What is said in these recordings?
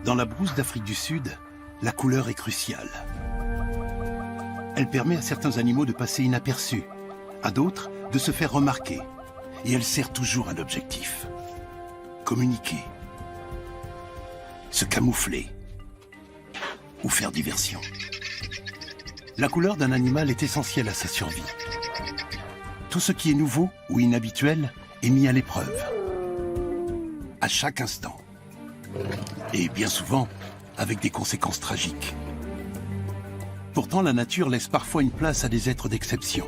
Dans la brousse d'Afrique du Sud, la couleur est cruciale. Elle permet à certains animaux de passer inaperçus, à d'autres de se faire remarquer. Et elle sert toujours un objectif. Communiquer, se camoufler ou faire diversion. La couleur d'un animal est essentielle à sa survie. Tout ce qui est nouveau ou inhabituel est mis à l'épreuve. À chaque instant. Et bien souvent, avec des conséquences tragiques. Pourtant, la nature laisse parfois une place à des êtres d'exception.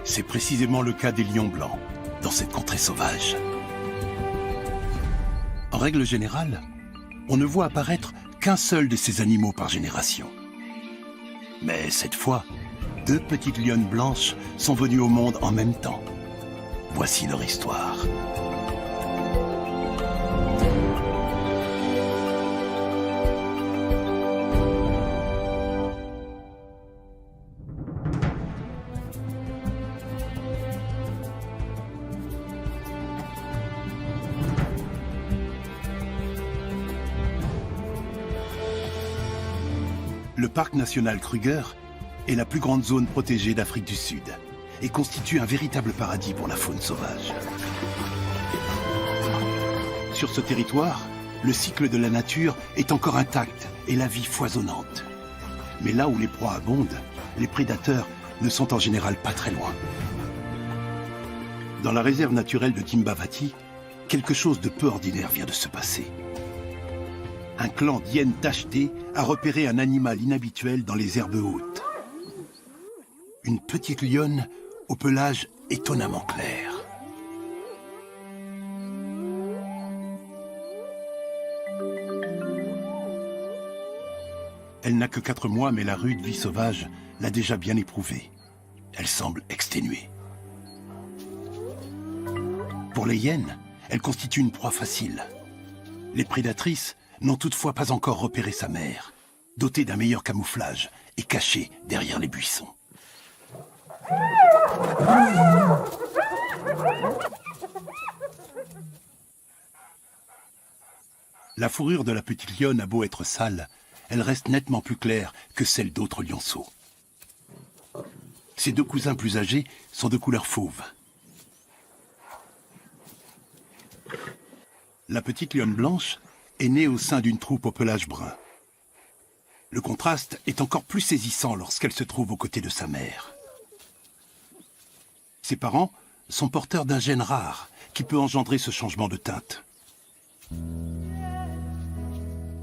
C'est précisément le cas des lions blancs, dans cette contrée sauvage. En règle générale, on ne voit apparaître qu'un seul de ces animaux par génération. Mais cette fois, 2 petites lionnes blanches sont venues au monde en même temps. Voici leur histoire. Le parc national Kruger est la plus grande zone protégée d'Afrique du Sud et constitue un véritable paradis pour la faune sauvage. Sur ce territoire, le cycle de la nature est encore intact et la vie foisonnante. Mais là où les proies abondent, les prédateurs ne sont en général pas très loin. Dans la réserve naturelle de Timbavati, quelque chose de peu ordinaire vient de se passer. Un clan d'hyènes tachetées a repéré un animal inhabituel dans les herbes hautes. Une petite lionne au pelage étonnamment clair. Elle n'a que 4 mois, mais la rude vie sauvage l'a déjà bien éprouvée. Elle semble exténuée. Pour les hyènes, elle constitue une proie facile. Les prédatrices n'ont toutefois pas encore repéré sa mère, dotée d'un meilleur camouflage et cachée derrière les buissons. La fourrure de la petite lionne a beau être sale, elle reste nettement plus claire que celle d'autres lionceaux. Ses 2 cousins plus âgés sont de couleur fauve. La petite lionne blanche est née au sein d'une troupe au pelage brun. Le contraste est encore plus saisissant lorsqu'elle se trouve aux côtés de sa mère. Ses parents sont porteurs d'un gène rare qui peut engendrer ce changement de teinte.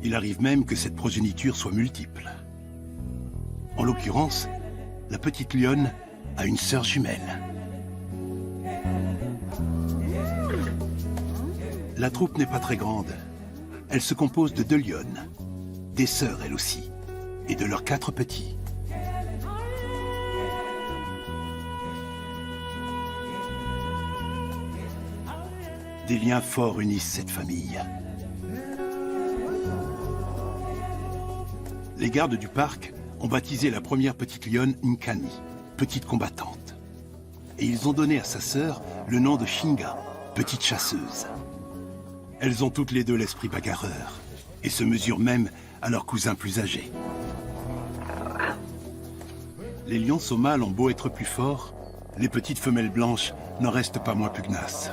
Il arrive même que cette progéniture soit multiple. En l'occurrence, la petite lionne a une sœur jumelle. La troupe n'est pas très grande. Elle se compose de 2 lionnes, des sœurs elles aussi, et de leurs 4 petits. Des liens forts unissent cette famille. Les gardes du parc ont baptisé la première petite lionne Nkani, petite combattante. Et ils ont donné à sa sœur le nom de Shinga, petite chasseuse. Elles ont toutes les 2 l'esprit bagarreur et se mesurent même à leurs cousins plus âgés. Les lionceaux mâles ont beau être plus forts, les petites femelles blanches n'en restent pas moins pugnaces.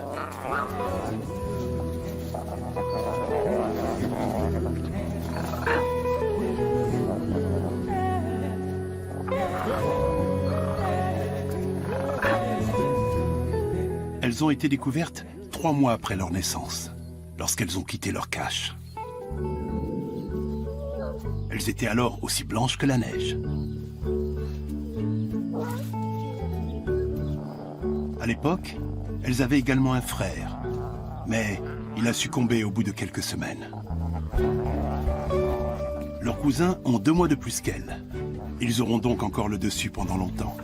Elles ont été découvertes 3 mois après leur naissance, lorsqu'elles ont quitté leur cache. Elles étaient alors aussi blanches que la neige. À l'époque, elles avaient également un frère, mais il a succombé au bout de quelques semaines. Leurs cousins ont 2 mois de plus qu'elles. Ils auront donc encore le dessus pendant longtemps.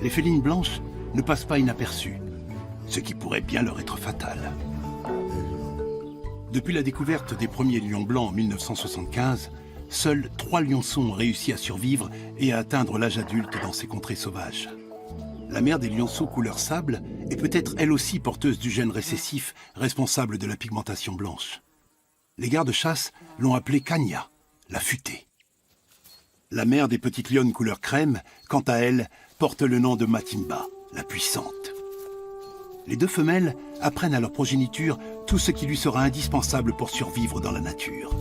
Les félines blanches ne passent pas inaperçues, ce qui pourrait bien leur être fatal. Depuis la découverte des premiers lions blancs en 1975, seuls 3 lionceaux ont réussi à survivre et à atteindre l'âge adulte dans ces contrées sauvages. La mère des lionceaux couleur sable est peut-être elle aussi porteuse du gène récessif responsable de la pigmentation blanche. Les gardes-chasse l'ont appelée Kanya, la futée. La mère des petites lionnes couleur crème, quant à elle, porte le nom de Matimba, la puissante. Les deux femelles apprennent à leur progéniture tout ce qui lui sera indispensable pour survivre dans la nature.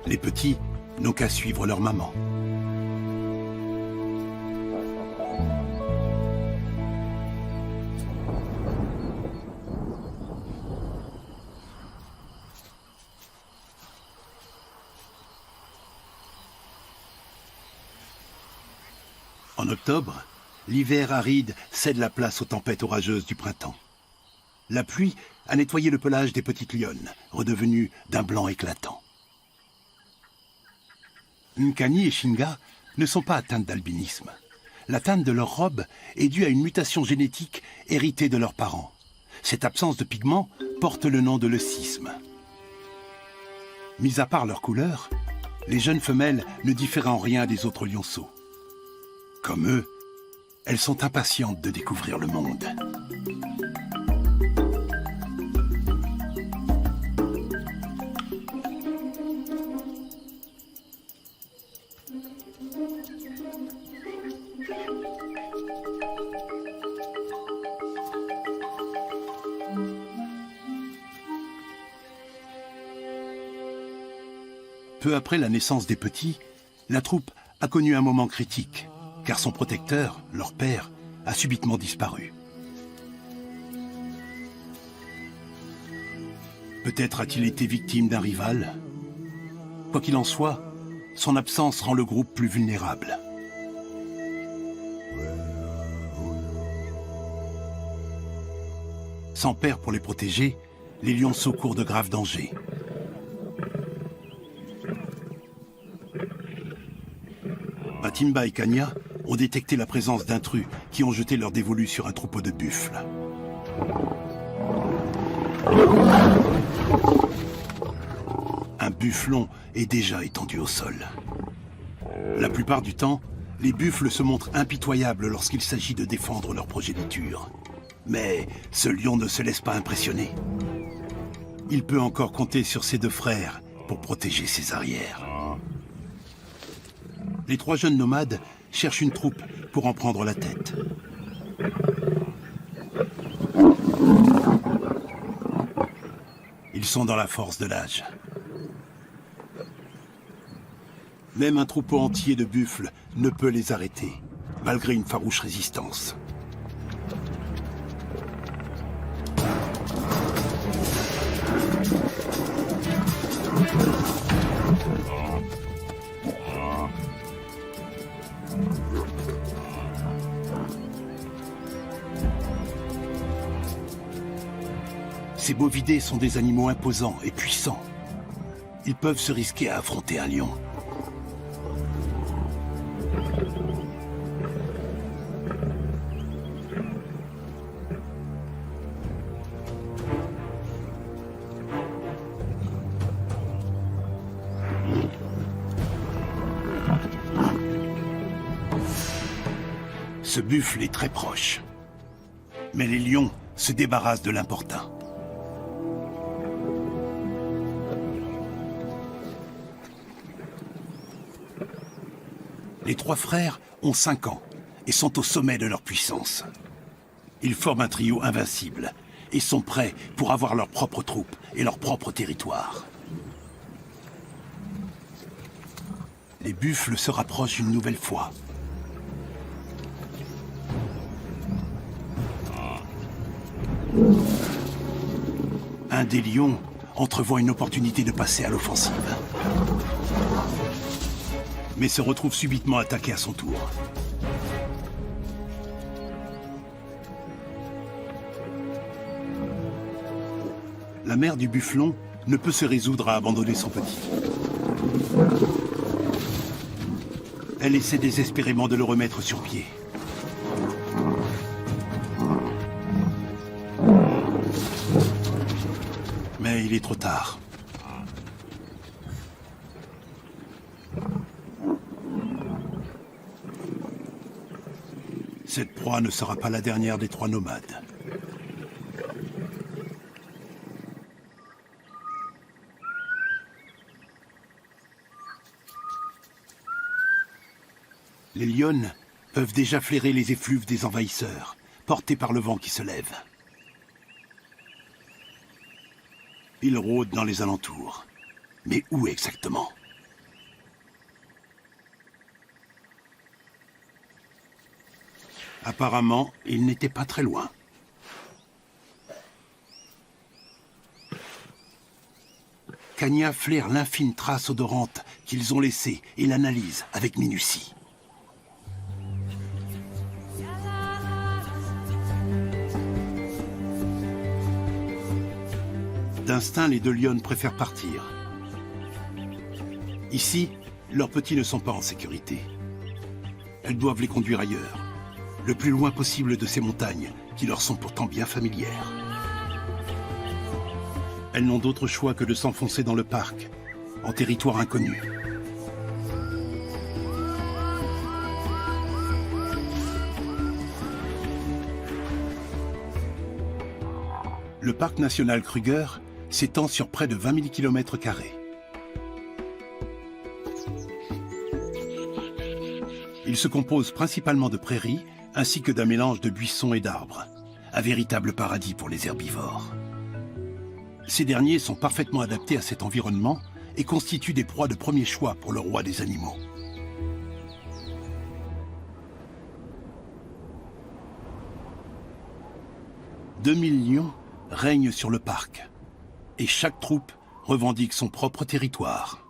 Les petits n'ont qu'à suivre leur maman. En octobre, l'hiver aride cède la place aux tempêtes orageuses du printemps. La pluie a nettoyé le pelage des petites lionnes, redevenues d'un blanc éclatant. Nkani et Shinga ne sont pas atteintes d'albinisme. La teinte de leur robe est due à une mutation génétique héritée de leurs parents. Cette absence de pigments porte le nom de leucisme. Mis à part leur couleur, les jeunes femelles ne diffèrent en rien des autres lionceaux. Comme eux, elles sont impatientes de découvrir le monde. Peu après la naissance des petits, la troupe a connu un moment critique, car son protecteur, leur père, a subitement disparu. Peut-être a-t-il été victime d'un rival. Quoi qu'il en soit, son absence rend le groupe plus vulnérable. Sans père pour les protéger, les lionceaux courent de graves dangers. Matimba et Kanya ont détecté la présence d'intrus qui ont jeté leur dévolu sur un troupeau de buffles. Un bufflon est déjà étendu au sol. La plupart du temps, les buffles se montrent impitoyables lorsqu'il s'agit de défendre leur progéniture. Mais ce lion ne se laisse pas impressionner. Il peut encore compter sur ses deux frères pour protéger ses arrières. Les trois jeunes nomades cherchent une troupe pour en prendre la tête. Ils sont dans la force de l'âge. Même un troupeau entier de buffles ne peut les arrêter, malgré une farouche résistance. Ces bovidés sont des animaux imposants et puissants. Ils peuvent se risquer à affronter un lion. Ce buffle est très proche. Mais les lions se débarrassent de l'importun. Les trois frères ont 5 ans et sont au sommet de leur puissance. Ils forment un trio invincible et sont prêts pour avoir leur propre troupe et leur propre territoire. Les buffles se rapprochent une nouvelle fois. Un des lions entrevoit une opportunité de passer à l'offensive, mais se retrouve subitement attaqué à son tour. La mère du bufflon ne peut se résoudre à abandonner son petit. Elle essaie désespérément de le remettre sur pied. Mais il est trop tard. Cette proie ne sera pas la dernière des 3 nomades. Les lionnes peuvent déjà flairer les effluves des envahisseurs, portés par le vent qui se lève. Ils rôdent dans les alentours. Mais où exactement? Apparemment, ils n'étaient pas très loin. Kanya flaire l'infime trace odorante qu'ils ont laissée et l'analyse avec minutie. D'instinct, les 2 lionnes préfèrent partir. Ici, leurs petits ne sont pas en sécurité. Elles doivent les conduire ailleurs, le plus loin possible de ces montagnes qui leur sont pourtant bien familières. Elles n'ont d'autre choix que de s'enfoncer dans le parc, en territoire inconnu. Le parc national Kruger s'étend sur près de 20 000 km². Il se compose principalement de prairies ainsi que d'un mélange de buissons et d'arbres, un véritable paradis pour les herbivores. Ces derniers sont parfaitement adaptés à cet environnement et constituent des proies de premier choix pour le roi des animaux. « 2000 lions règnent sur le parc, et chaque troupe revendique son propre territoire.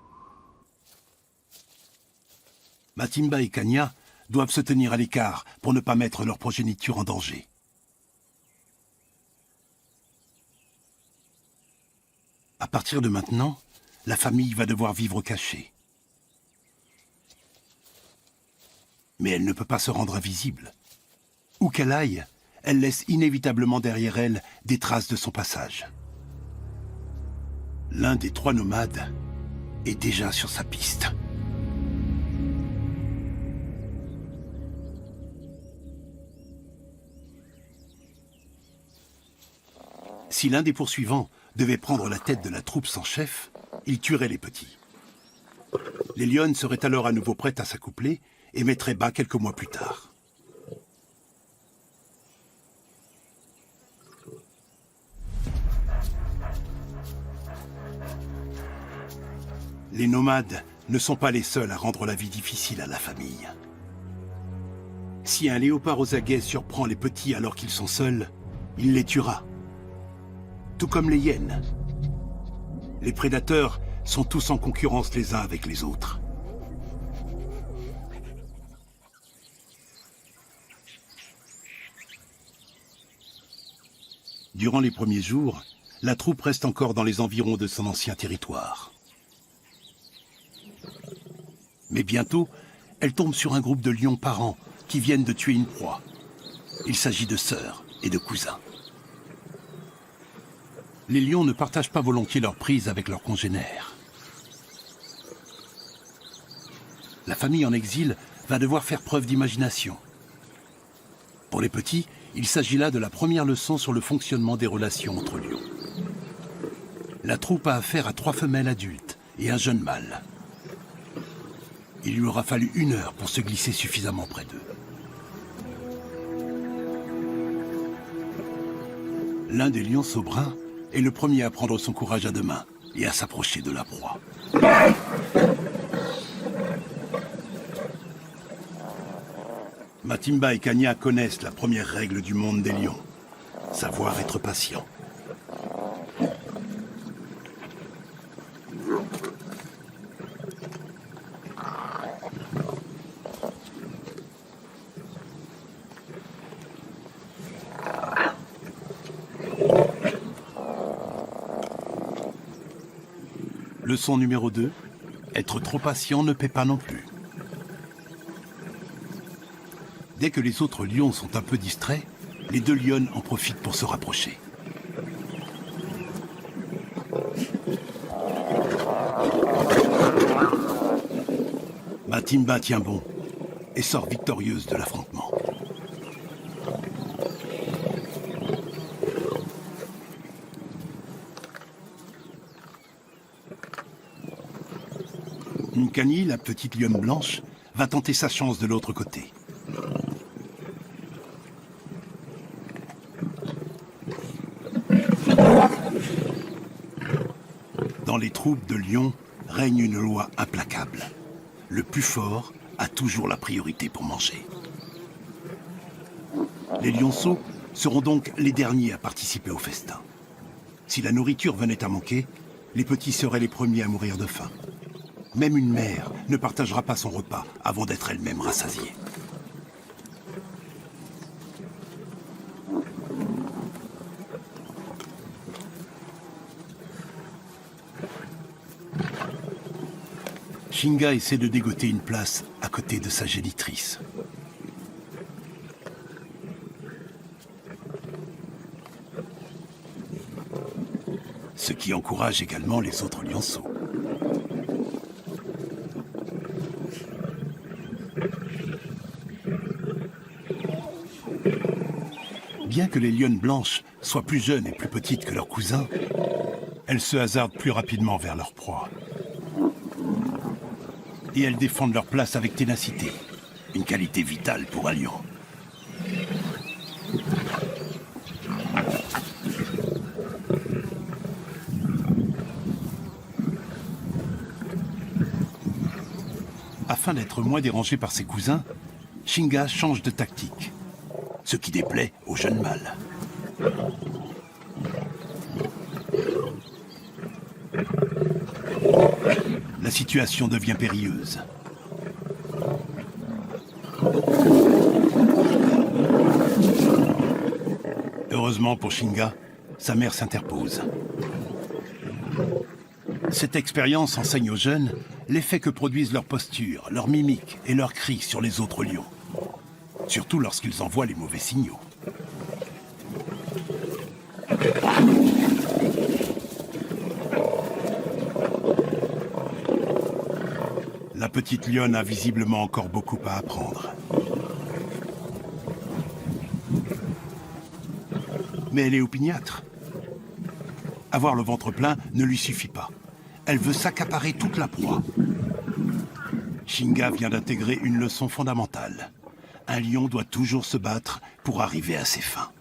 Matimba et Kanya doivent se tenir à l'écart pour ne pas mettre leur progéniture en danger. À partir de maintenant, la famille va devoir vivre cachée. Mais elle ne peut pas se rendre invisible. Où qu'elle aille, elle laisse inévitablement derrière elle des traces de son passage. L'un des 3 nomades est déjà sur sa piste. Si l'un des poursuivants devait prendre la tête de la troupe sans chef, il tuerait les petits. Les lionnes seraient alors à nouveau prêtes à s'accoupler et mettraient bas quelques mois plus tard. Les nomades ne sont pas les seuls à rendre la vie difficile à la famille. Si un léopard aux aguets surprend les petits alors qu'ils sont seuls, il les tuera. Tout comme les hyènes. Les prédateurs sont tous en concurrence les uns avec les autres. Durant les premiers jours, la troupe reste encore dans les environs de son ancien territoire. Mais bientôt, elle tombe sur un groupe de lions parents qui viennent de tuer une proie. Il s'agit de sœurs et de cousins. Les lions ne partagent pas volontiers leur prise avec leurs congénères. La famille en exil va devoir faire preuve d'imagination. Pour les petits, il s'agit là de la première leçon sur le fonctionnement des relations entre lions. La troupe a affaire à 3 femelles adultes et un jeune mâle. Il lui aura fallu 1 heure pour se glisser suffisamment près d'eux. L'un des lionceaux bruns est le premier à prendre son courage à 2 mains et à s'approcher de la proie. Matimba et Kanya connaissent la première règle du monde des lions, savoir être patient. Leçon numéro 2, être trop patient ne paie pas non plus. Dès que les autres lions sont un peu distraits, les 2 lionnes en profitent pour se rapprocher. Matimba tient bon et sort victorieuse de l'affrontement. Kani, la petite lionne blanche, va tenter sa chance de l'autre côté. Dans les troupes de lions règne une loi implacable. Le plus fort a toujours la priorité pour manger. Les lionceaux seront donc les derniers à participer au festin. Si la nourriture venait à manquer, les petits seraient les premiers à mourir de faim. Même une mère ne partagera pas son repas avant d'être elle-même rassasiée. Shinga essaie de dégoter une place à côté de sa génitrice. Ce qui encourage également les autres lionceaux. Bien que les lionnes blanches soient plus jeunes et plus petites que leurs cousins, elles se hasardent plus rapidement vers leur proie. Et elles défendent leur place avec ténacité, une qualité vitale pour un lion. Afin d'être moins dérangé par ses cousins, Shinga change de tactique, ce qui déplaît au jeune mâle. La situation devient périlleuse. Heureusement pour Shinga, sa mère s'interpose. Cette expérience enseigne aux jeunes l'effet que produisent leur posture, leur mimique et leurs cris sur les autres lions. Surtout lorsqu'ils envoient les mauvais signaux. La petite lionne a visiblement encore beaucoup à apprendre. Mais elle est opiniâtre. Avoir le ventre plein ne lui suffit pas. Elle veut s'accaparer toute la proie. Shinga vient d'intégrer une leçon fondamentale. Un lion doit toujours se battre pour arriver à ses fins.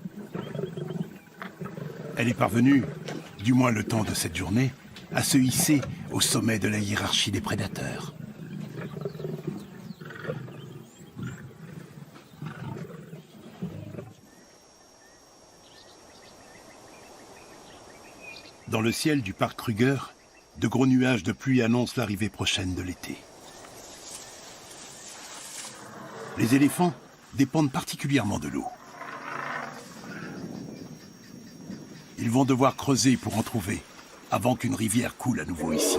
Elle est parvenue, du moins le temps de cette journée, à se hisser au sommet de la hiérarchie des prédateurs. Dans le ciel du parc Kruger, de gros nuages de pluie annoncent l'arrivée prochaine de l'été. Les éléphants dépendent particulièrement de l'eau. Ils vont devoir creuser pour en trouver, avant qu'une rivière coule à nouveau ici.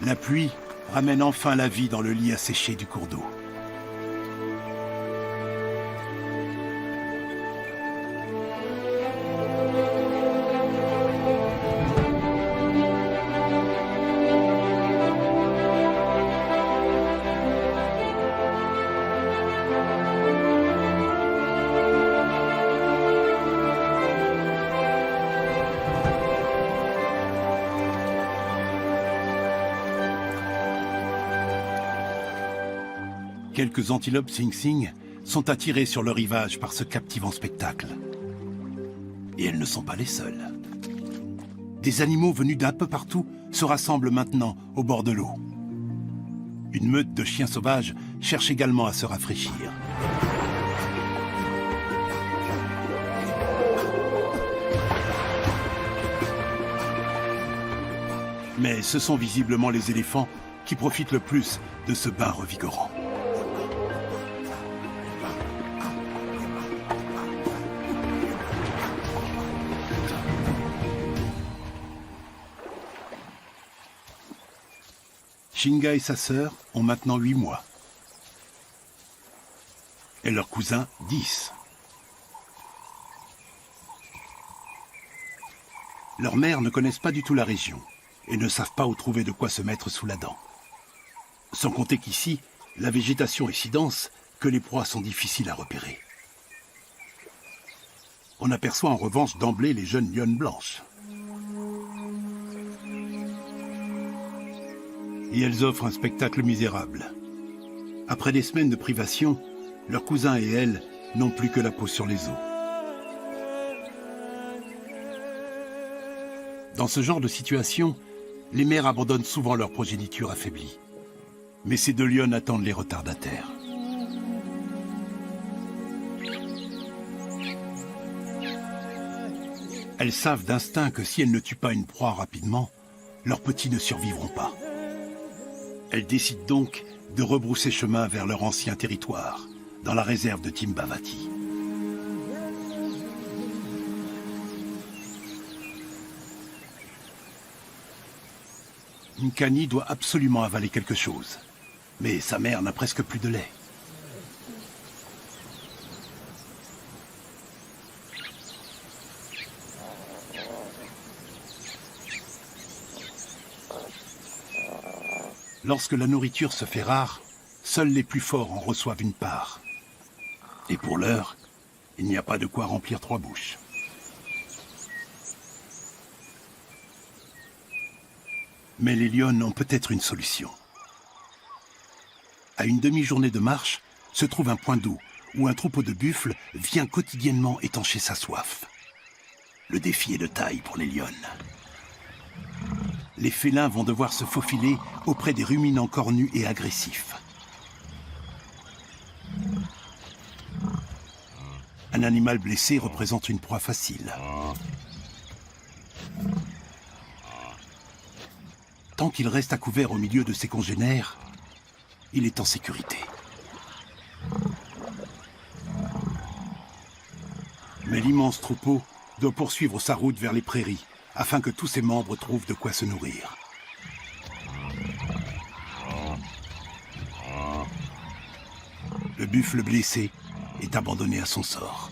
La pluie ramène enfin la vie dans le lit asséché du cours d'eau. Quelques antilopes Sing Sing sont attirées sur le rivage par ce captivant spectacle. Et elles ne sont pas les seules. Des animaux venus d'un peu partout se rassemblent maintenant au bord de l'eau. Une meute de chiens sauvages cherche également à se rafraîchir. Mais ce sont visiblement les éléphants qui profitent le plus de ce bain revigorant. Shinga et sa sœur ont maintenant 8 mois. Et leur cousin 10. Leurs mères ne connaissent pas du tout la région. et ne savent pas où trouver de quoi se mettre sous la dent. Sans compter qu'ici, la végétation est si dense que les proies sont difficiles à repérer. On aperçoit en revanche d'emblée les jeunes lionnes blanches. Et elles offrent un spectacle misérable. Après des semaines de privation, leurs cousins et elles n'ont plus que la peau sur les os. Dans ce genre de situation, les mères abandonnent souvent leur progéniture affaiblie. Mais ces deux lionnes attendent les retardataires. Elles savent d'instinct que si elles ne tuent pas une proie rapidement, leurs petits ne survivront pas. Elles décident donc de rebrousser chemin vers leur ancien territoire, dans la réserve de Timbavati. Nkani doit absolument avaler quelque chose, mais sa mère n'a presque plus de lait. Lorsque la nourriture se fait rare, seuls les plus forts en reçoivent une part. Et pour l'heure, il n'y a pas de quoi remplir 3 bouches. Mais les lionnes ont peut-être une solution. À une demi-journée de marche, se trouve un point d'eau où un troupeau de buffles vient quotidiennement étancher sa soif. Le défi est de taille pour les lionnes. Les félins vont devoir se faufiler auprès des ruminants cornus et agressifs. Un animal blessé représente une proie facile. Tant qu'il reste à couvert au milieu de ses congénères, il est en sécurité. Mais l'immense troupeau doit poursuivre sa route vers les prairies, afin que tous ses membres trouvent de quoi se nourrir. Le buffle blessé est abandonné à son sort.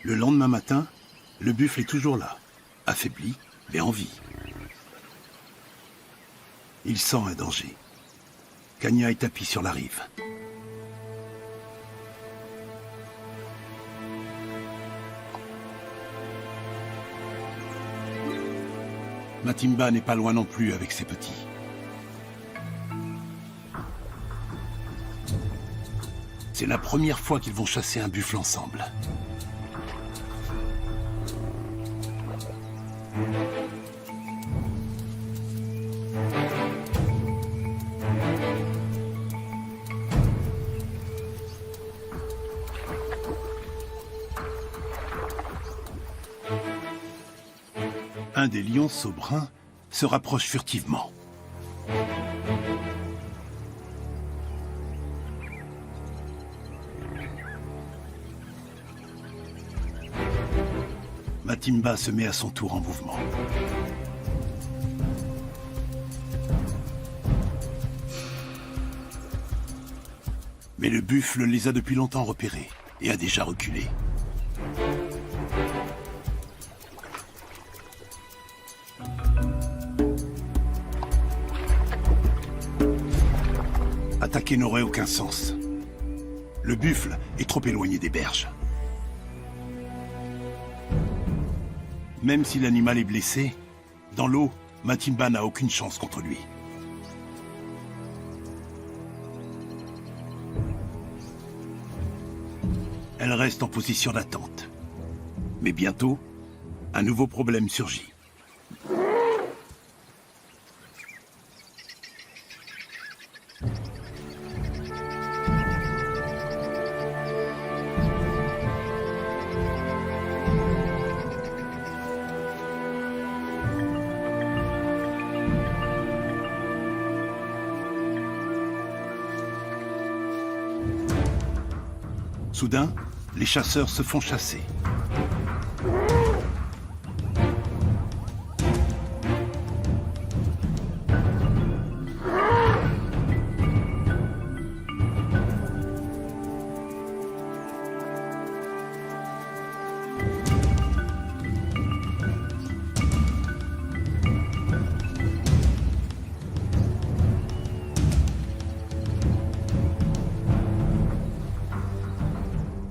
Le lendemain matin, le buffle est toujours là, affaibli, mais en vie. Il sent un danger. Kanya est tapie sur la rive. Matimba n'est pas loin non plus avec ses petits. C'est la première fois qu'ils vont chasser un buffle ensemble. Un des lionceaux bruns se rapproche furtivement. Matimba se met à son tour en mouvement. Mais le buffle les a depuis longtemps repérés et a déjà reculé. Attaquer n'aurait aucun sens. Le buffle est trop éloigné des berges. Même si l'animal est blessé, dans l'eau, Matimba n'a aucune chance contre lui. Elle reste en position d'attente. Mais bientôt, un nouveau problème surgit. Soudain, les chasseurs se font chasser.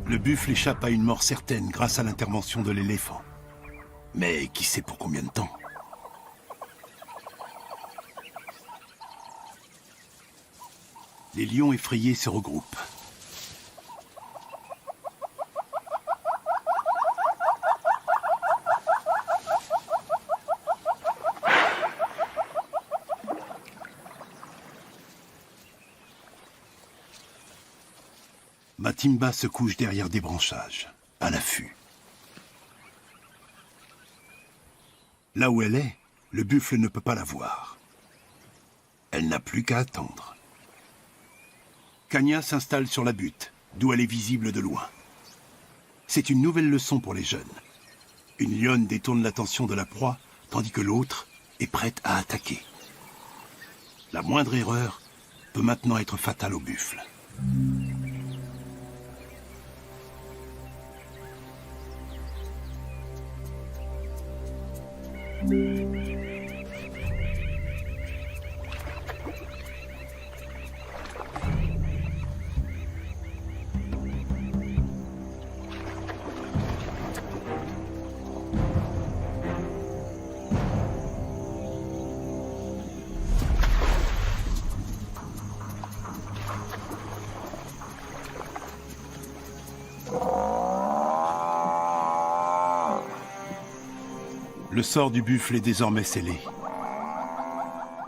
Le buffle échappe à une mort certaine grâce à l'intervention de l'éléphant. Mais qui sait pour combien de temps? Les lions effrayés se regroupent. Matimba se couche derrière des branchages, à l'affût. Là où elle est, le buffle ne peut pas la voir. Elle n'a plus qu'à attendre. Kanya s'installe sur la butte, d'où elle est visible de loin. C'est une nouvelle leçon pour les jeunes. Une lionne détourne l'attention de la proie, tandis que l'autre est prête à attaquer. La moindre erreur peut maintenant être fatale au buffle. Le sort du buffle est désormais scellé.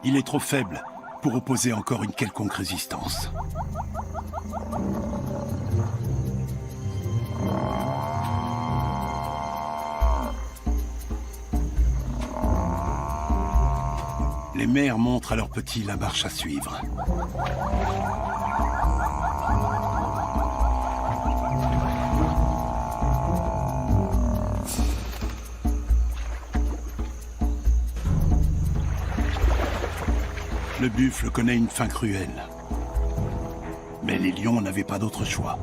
Il est trop faible pour opposer encore une quelconque résistance. Les mères montrent à leurs petits la marche à suivre. Le buffle connaît une faim cruelle. Mais les lions n'avaient pas d'autre choix.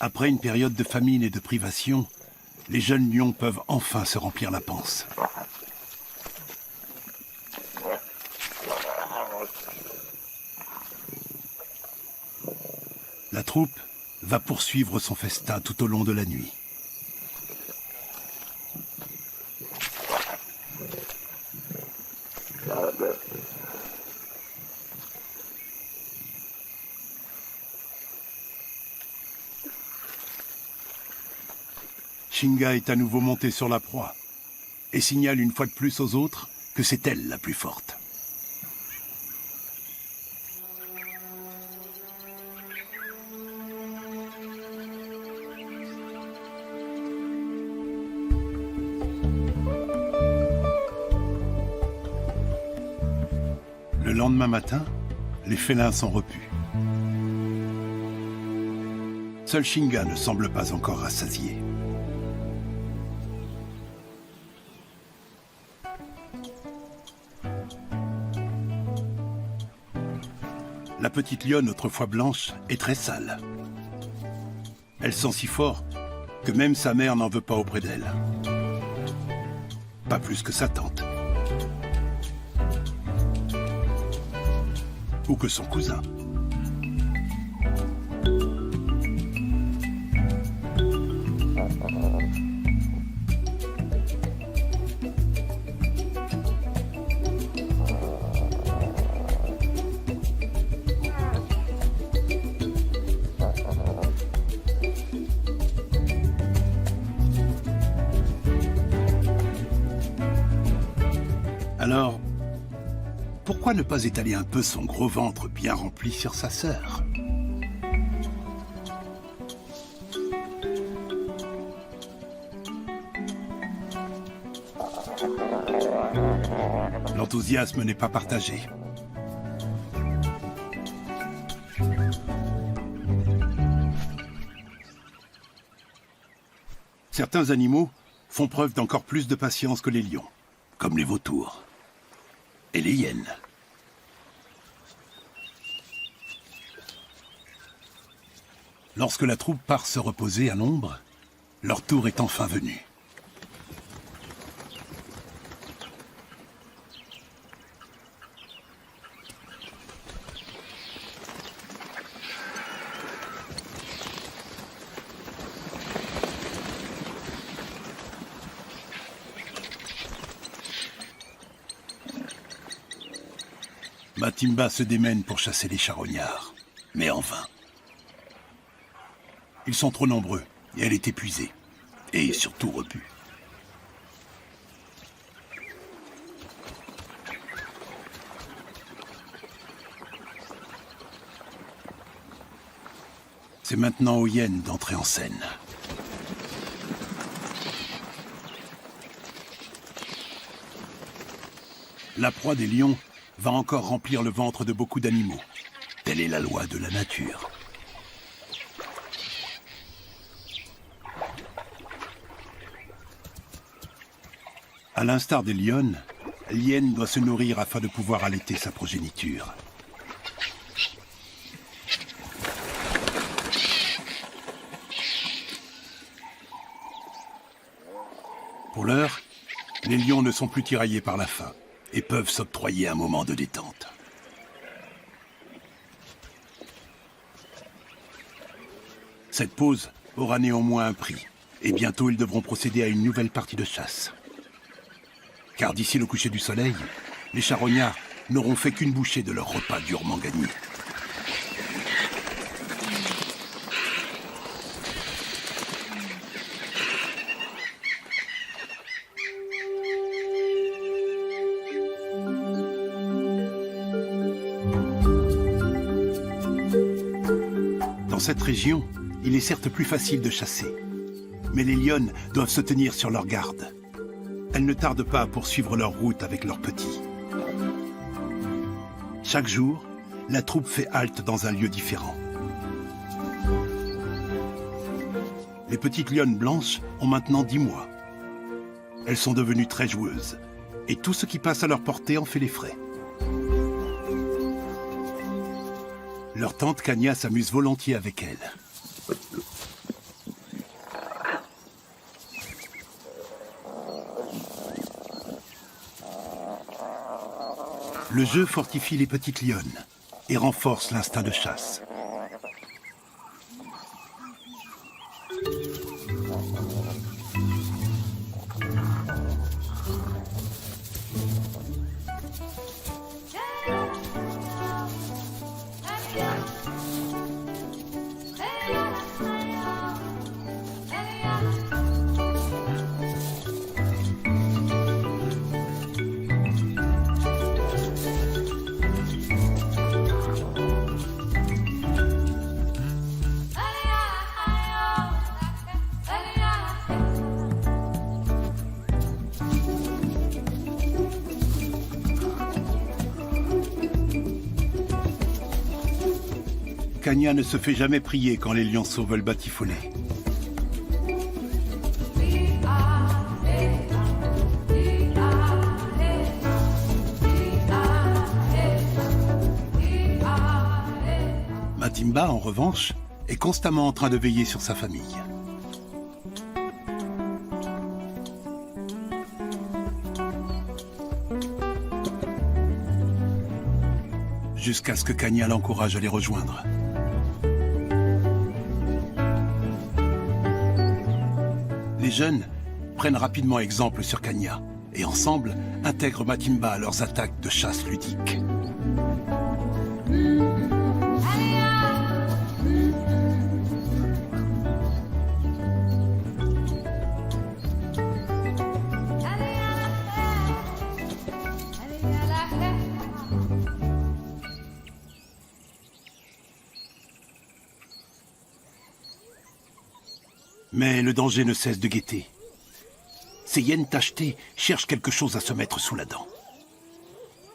Après une période de famine et de privation, les jeunes lions peuvent enfin se remplir la panse. La troupe va poursuivre son festin tout au long de la nuit. Shinga est à nouveau montée sur la proie et signale une fois de plus aux autres que c'est elle la plus forte. Le lendemain matin, les félins sont repus. Seul Shinga ne semble pas encore rassasié. La petite lionne, autrefois blanche, est très sale. Elle sent si fort que même sa mère n'en veut pas auprès d'elle. Pas plus que sa tante. Ou que son cousin. Alors, pourquoi ne pas étaler un peu son gros ventre bien rempli sur sa sœur? L'enthousiasme n'est pas partagé. Certains animaux font preuve d'encore plus de patience que les lions, comme les vautours et les hyènes. Lorsque la troupe part se reposer à l'ombre, leur tour est enfin venu. Matimba se démène pour chasser les charognards, mais en vain. Ils sont trop nombreux, et elle est épuisée, et surtout repue. C'est maintenant aux hyènes d'entrer en scène. La proie des lions va encore remplir le ventre de beaucoup d'animaux. Telle est la loi de la nature. À l'instar des lionnes, l'hyène doit se nourrir afin de pouvoir allaiter sa progéniture. Pour l'heure, les lions ne sont plus tiraillés par la faim et peuvent s'octroyer un moment de détente. Cette pause aura néanmoins un prix, et bientôt ils devront procéder à une nouvelle partie de chasse. Car d'ici le coucher du soleil, les charognards n'auront fait qu'une bouchée de leur repas durement gagné. Dans cette région, il est certes plus facile de chasser, mais les lionnes doivent se tenir sur leur garde. Elles ne tardent pas à poursuivre leur route avec leurs petits. Chaque jour, la troupe fait halte dans un lieu différent. Les petites lionnes blanches ont maintenant 10 mois. Elles sont devenues très joueuses, et tout ce qui passe à leur portée en fait les frais. Leur tante Kanya s'amuse volontiers avec elles. Le jeu fortifie les petites lionnes et renforce l'instinct de chasse. Kanya ne se fait jamais prier quand les lionceaux veulent batifoler. Matimba, en revanche, est constamment en train de veiller sur sa famille. Jusqu'à ce que Kanya l'encourage à les rejoindre. Les jeunes prennent rapidement exemple sur Kanya et ensemble intègrent Matimba à leurs attaques de chasse ludiques. Mais le danger ne cesse de guetter. Ces hyènes tachetées cherchent quelque chose à se mettre sous la dent.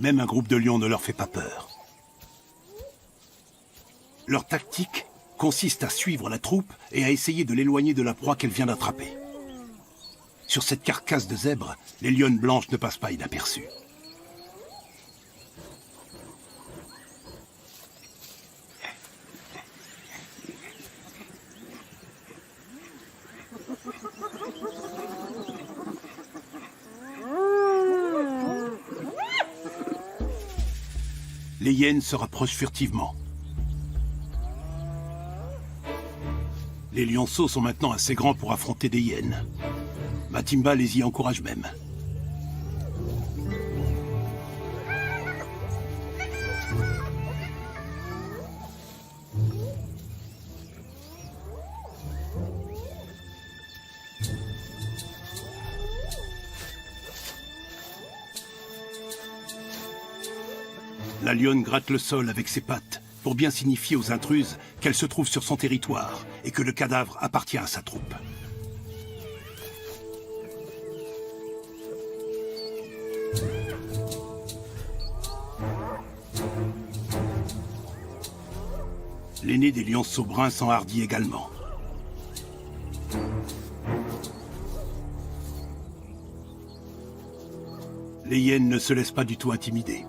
Même un groupe de lions ne leur fait pas peur. Leur tactique consiste à suivre la troupe et à essayer de l'éloigner de la proie qu'elle vient d'attraper. Sur cette carcasse de zèbre, les lionnes blanches ne passent pas inaperçues. Les hyènes se rapprochent furtivement. Les lionceaux sont maintenant assez grands pour affronter des hyènes. Matimba les y encourage même. La lionne gratte le sol avec ses pattes pour bien signifier aux intruses qu'elle se trouve sur son territoire et que le cadavre appartient à sa troupe. L'aîné des lionceaux bruns s'enhardit également. Les hyènes ne se laissent pas du tout intimider.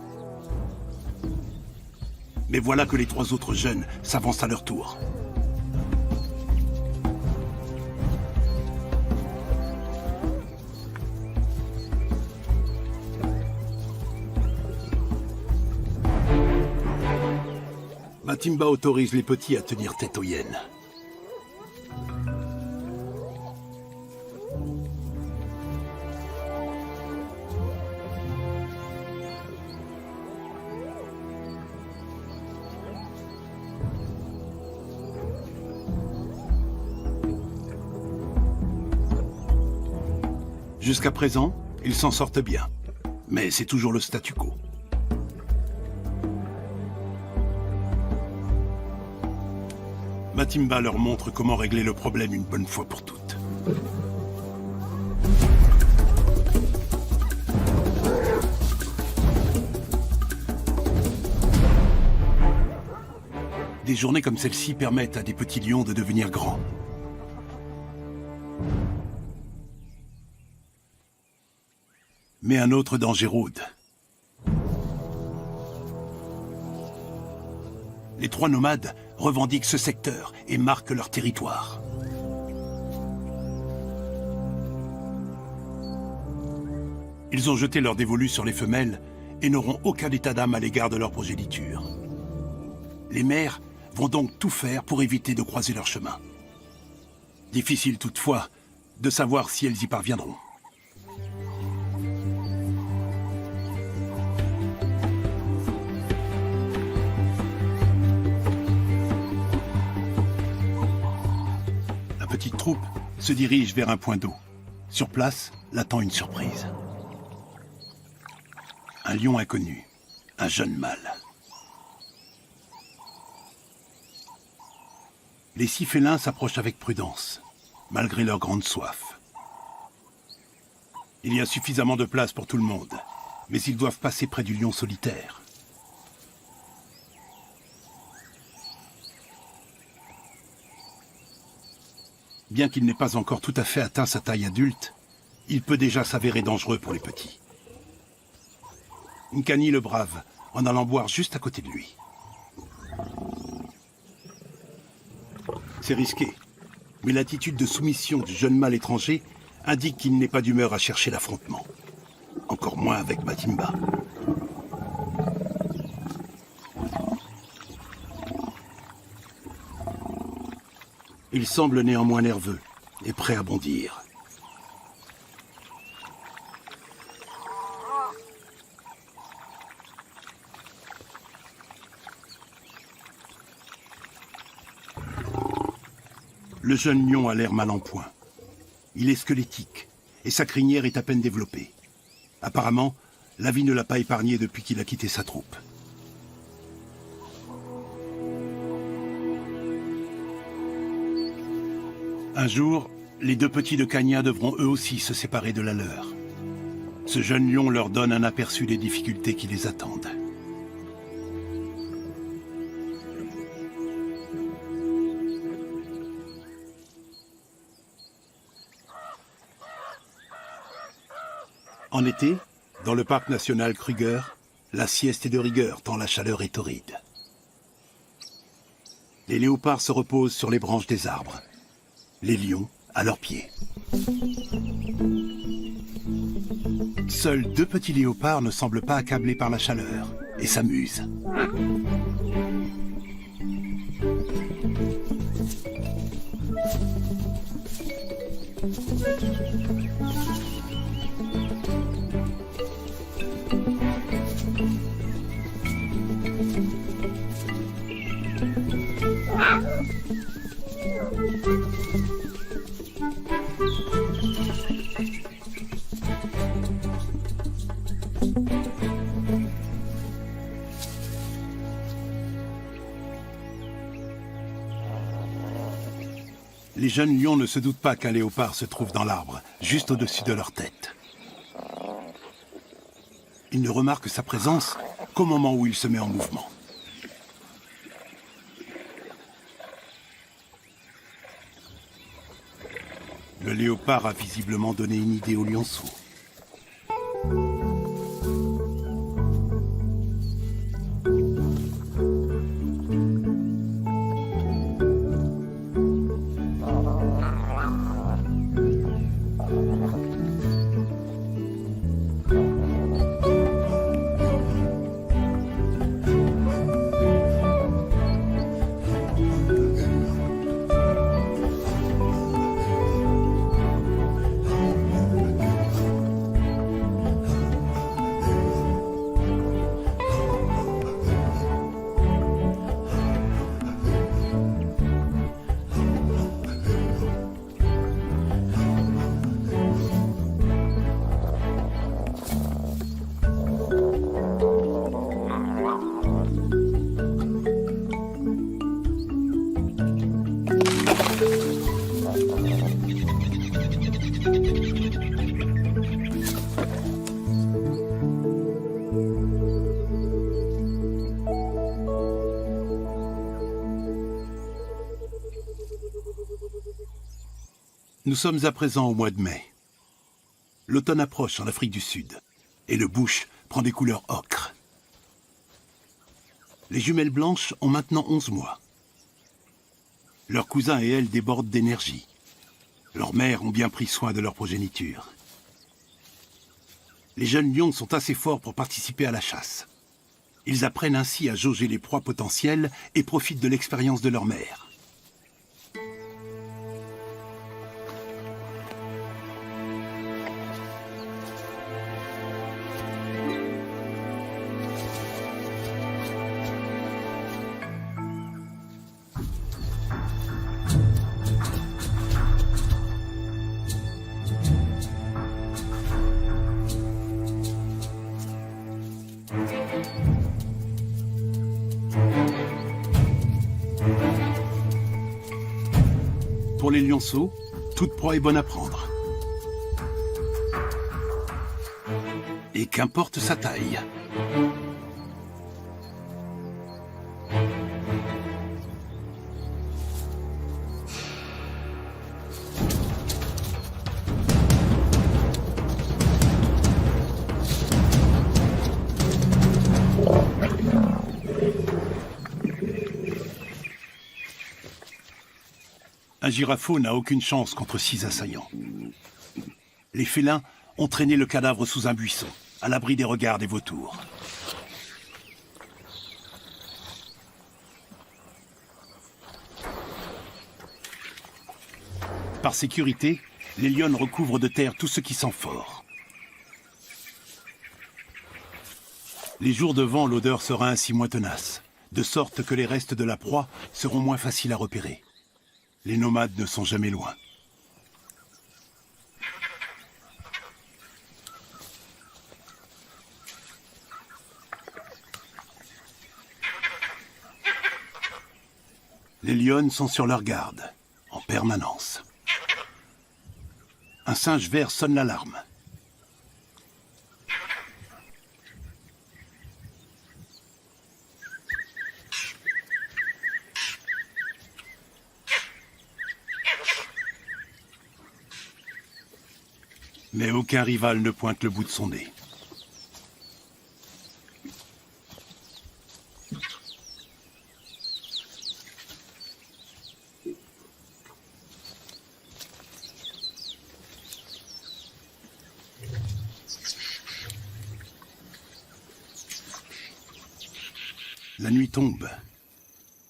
Mais voilà que les trois autres jeunes s'avancent à leur tour. Matimba autorise les petits à tenir tête aux hyènes. Jusqu'à présent, ils s'en sortent bien. Mais c'est toujours le statu quo. Matimba leur montre comment régler le problème une bonne fois pour toutes. Des journées comme celle-ci permettent à des petits lions de devenir grands. Mais un autre danger rôde. Les trois nomades revendiquent ce secteur et marquent leur territoire. Ils ont jeté leur dévolu sur les femelles et n'auront aucun état d'âme à l'égard de leur progéniture. Les mères vont donc tout faire pour éviter de croiser leur chemin. Difficile toutefois de savoir si elles y parviendront. La petite troupe se dirige vers un point d'eau. Sur place, l'attend une surprise. Un lion inconnu, un jeune mâle. Les 6 félins s'approchent avec prudence, malgré leur grande soif. Il y a suffisamment de place pour tout le monde, mais ils doivent passer près du lion solitaire. Bien qu'il n'ait pas encore tout à fait atteint sa taille adulte, il peut déjà s'avérer dangereux pour les petits. Nkani le brave, en allant boire juste à côté de lui. C'est risqué, mais l'attitude de soumission du jeune mâle étranger indique qu'il n'est pas d'humeur à chercher l'affrontement. Encore moins avec Matimba. Il semble néanmoins nerveux et prêt à bondir. Le jeune lion a l'air mal en point. Il est squelettique et sa crinière est à peine développée. Apparemment, la vie ne l'a pas épargné depuis qu'il a quitté sa troupe. Un jour, les 2 petits de Kanya devront eux aussi se séparer de la leur. Ce jeune lion leur donne un aperçu des difficultés qui les attendent. En été, dans le parc national Kruger, la sieste est de rigueur tant la chaleur est torride. Les léopards se reposent sur les branches des arbres, les lions à leurs pieds. Seuls 2 petits léopards ne semblent pas accablés par la chaleur et s'amusent. Les jeunes lions ne se doutent pas qu'un léopard se trouve dans l'arbre, juste au-dessus de leur tête. Ils ne remarquent sa présence qu'au moment où il se met en mouvement. Le léopard a visiblement donné une idée au lionceau. Nous sommes à présent au mois de mai. L'automne approche en Afrique du Sud et le bush prend des couleurs ocre. Les jumelles blanches ont maintenant 11 mois. Leurs cousins et elles débordent d'énergie. Leurs mères ont bien pris soin de leur progéniture. Les jeunes lions sont assez forts pour participer à la chasse. Ils apprennent ainsi à jauger les proies potentielles et profitent de l'expérience de leur mère. Pour les lionceaux, toute proie est bonne à prendre. Et qu'importe sa taille. Un girafeau n'a aucune chance contre 6 assaillants. Les félins ont traîné le cadavre sous un buisson, à l'abri des regards des vautours. Par sécurité, les lionnes recouvrent de terre tout ce qui sent fort. Les jours de vent, l'odeur sera ainsi moins tenace, de sorte que les restes de la proie seront moins faciles à repérer. Les nomades ne sont jamais loin. Les lionnes sont sur leur garde, en permanence. Un singe vert sonne l'alarme. Mais aucun rival ne pointe le bout de son nez. La nuit tombe.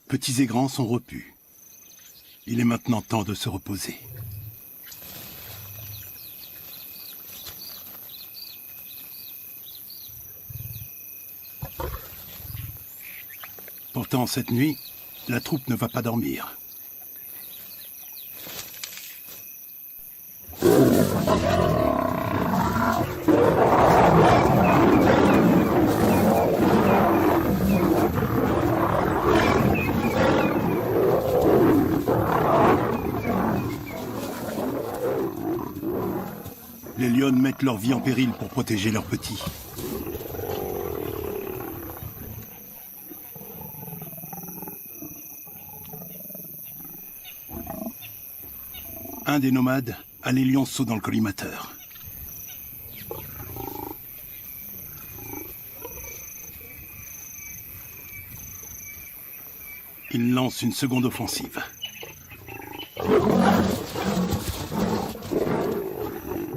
Petits et grands sont repus. Il est maintenant temps de se reposer. Pourtant, cette nuit, la troupe ne va pas dormir. Les lionnes mettent leur vie en péril pour protéger leurs petits. Un des nomades a les lionceaux dans le collimateur. Il lance une seconde offensive.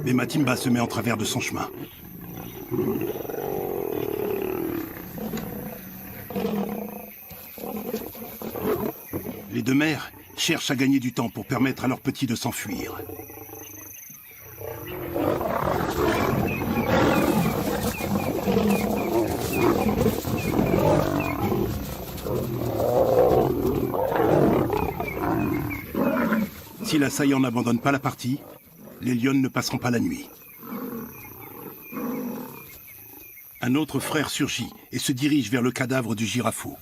Mais Matimba se met en travers de son chemin. Les deux mères cherchent à gagner du temps pour permettre à leurs petits de s'enfuir. Si l'assaillant n'abandonne pas la partie, les lionnes ne passeront pas la nuit. Un autre frère surgit et se dirige vers le cadavre du girafeau.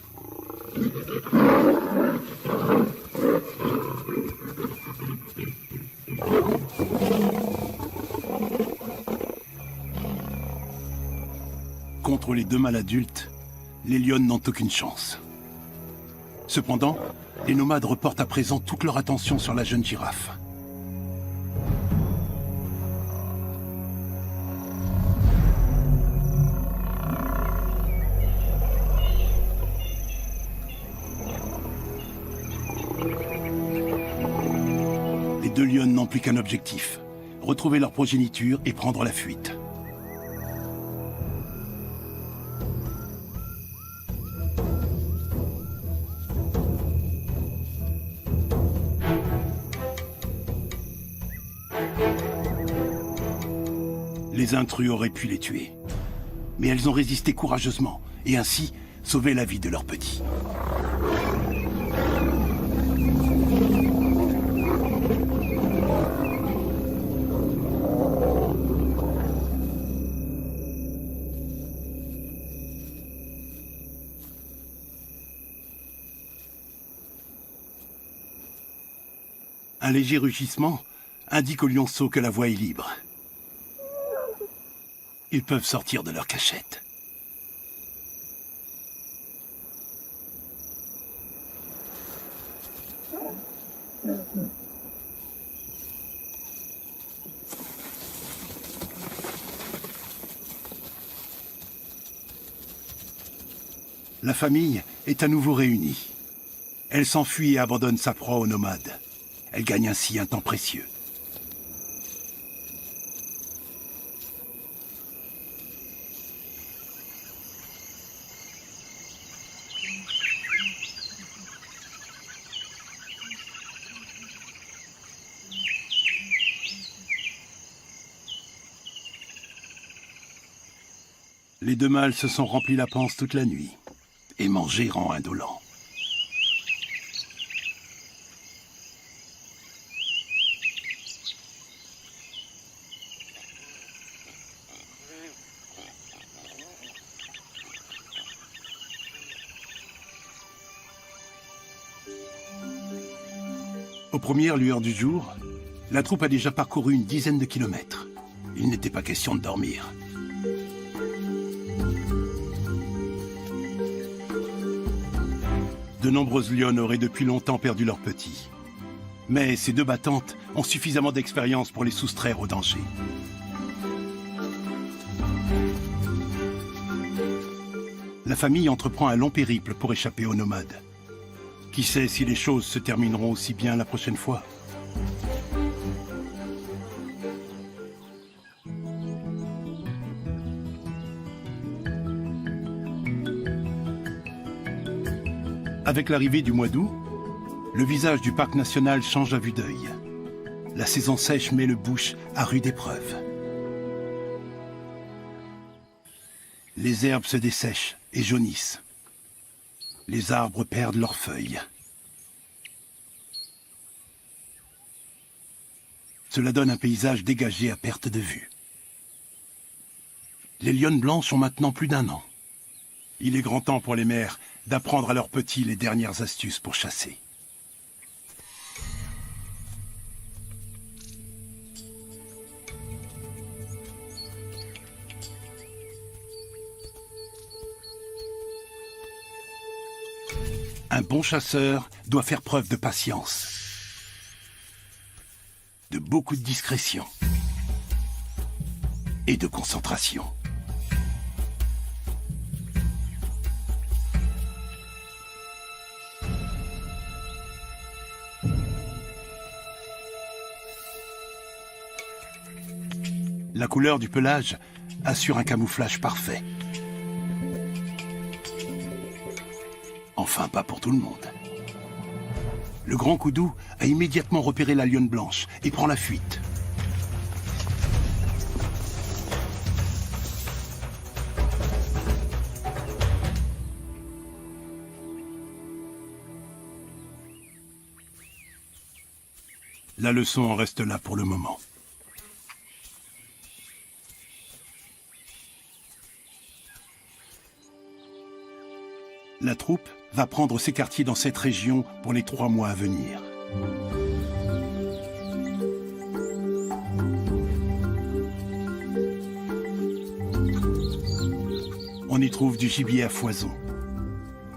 Contre les deux mâles adultes, les lionnes n'ont aucune chance. Cependant, les nomades reportent à présent toute leur attention sur la jeune girafe. Les deux lionnes n'ont plus qu'un objectif, retrouver leur progéniture et prendre la fuite. Les intrus auraient pu les tuer. Mais elles ont résisté courageusement et ainsi sauvé la vie de leurs petits. Un léger rugissement indique aux lionceaux que la voie est libre. Ils peuvent sortir de leur cachette. La famille est à nouveau réunie. Elle s'enfuit et abandonne sa proie aux nomades. Elle gagne ainsi un temps précieux. Les deux mâles se sont remplis la panse toute la nuit, et manger rend indolent. Aux premières lueurs du jour, la troupe a déjà parcouru une dizaine de kilomètres. Il n'était pas question de dormir. De nombreuses lionnes auraient depuis longtemps perdu leurs petits. Mais ces deux battantes ont suffisamment d'expérience pour les soustraire au danger. la famille entreprend un long périple pour échapper aux nomades. Qui sait si les choses se termineront aussi bien la prochaine fois? Avec l'arrivée du mois d'août, le visage du parc national change à vue d'œil. La saison sèche met le bush à rude épreuve. Les herbes se dessèchent et jaunissent. Les arbres perdent leurs feuilles. Cela donne un paysage dégagé à perte de vue. Les lionnes blanches ont maintenant plus d'1 an. Il est grand temps pour les mères d'apprendre à leurs petits les dernières astuces pour chasser. Un bon chasseur doit faire preuve de patience, de beaucoup de discrétion et de concentration. La couleur du pelage assure un camouflage parfait. Enfin, pas pour tout le monde. Le grand Koudou a immédiatement repéré la lionne blanche et prend la fuite. La leçon en reste là pour le moment. La troupe va prendre ses quartiers dans cette région pour les 3 mois à venir. On y trouve du gibier à foison.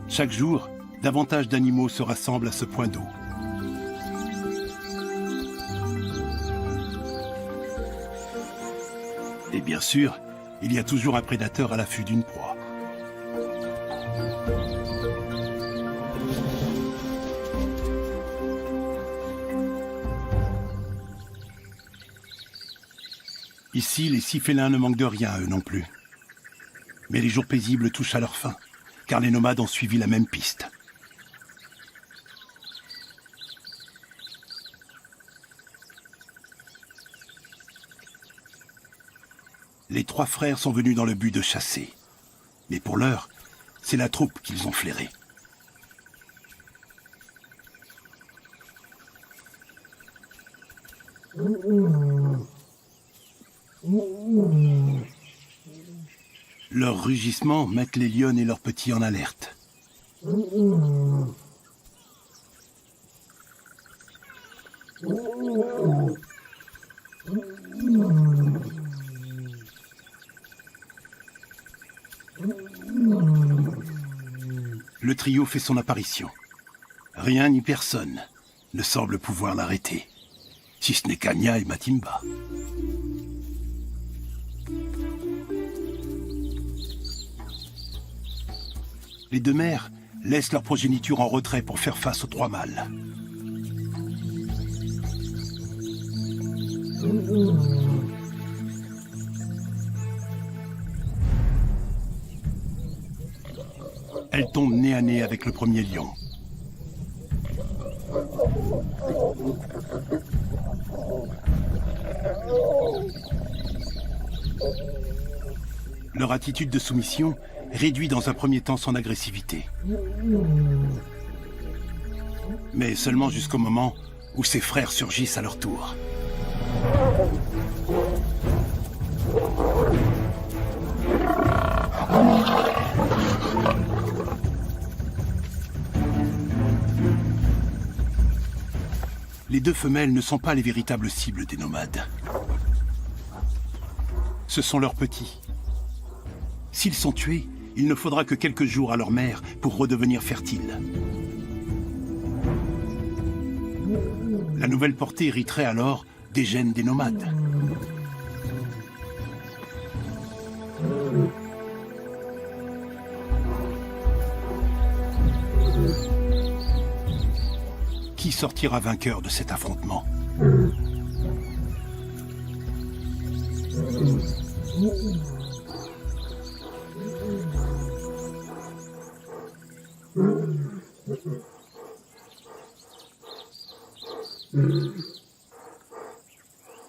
Chaque jour, davantage d'animaux se rassemblent à ce point d'eau. Et bien sûr, il y a toujours un prédateur à l'affût d'une proie. Ici, les 6 félins ne manquent de rien, eux non plus. Mais les jours paisibles touchent à leur fin, car les nomades ont suivi la même piste. Les 3 frères sont venus dans le but de chasser. Mais pour l'heure, c'est la troupe qu'ils ont flairée. Leurs rugissements mettent les lionnes et leurs petits en alerte. Le trio fait son apparition. Rien ni personne ne semble pouvoir l'arrêter, si ce n'est Kanya et Matimba. Les 2 mères laissent leur progéniture en retrait pour faire face aux 3 mâles. Elles tombent nez à nez avec le premier lion. Leur attitude de soumission réduit dans un premier temps son agressivité. Mais seulement jusqu'au moment où ses frères surgissent à leur tour. Les 2 femelles ne sont pas les véritables cibles des nomades. Ce sont leurs petits. S'ils sont tués, il ne faudra que quelques jours à leur mère pour redevenir fertiles. La nouvelle portée hériterait alors des gènes des nomades. qui sortira vainqueur de cet affrontement?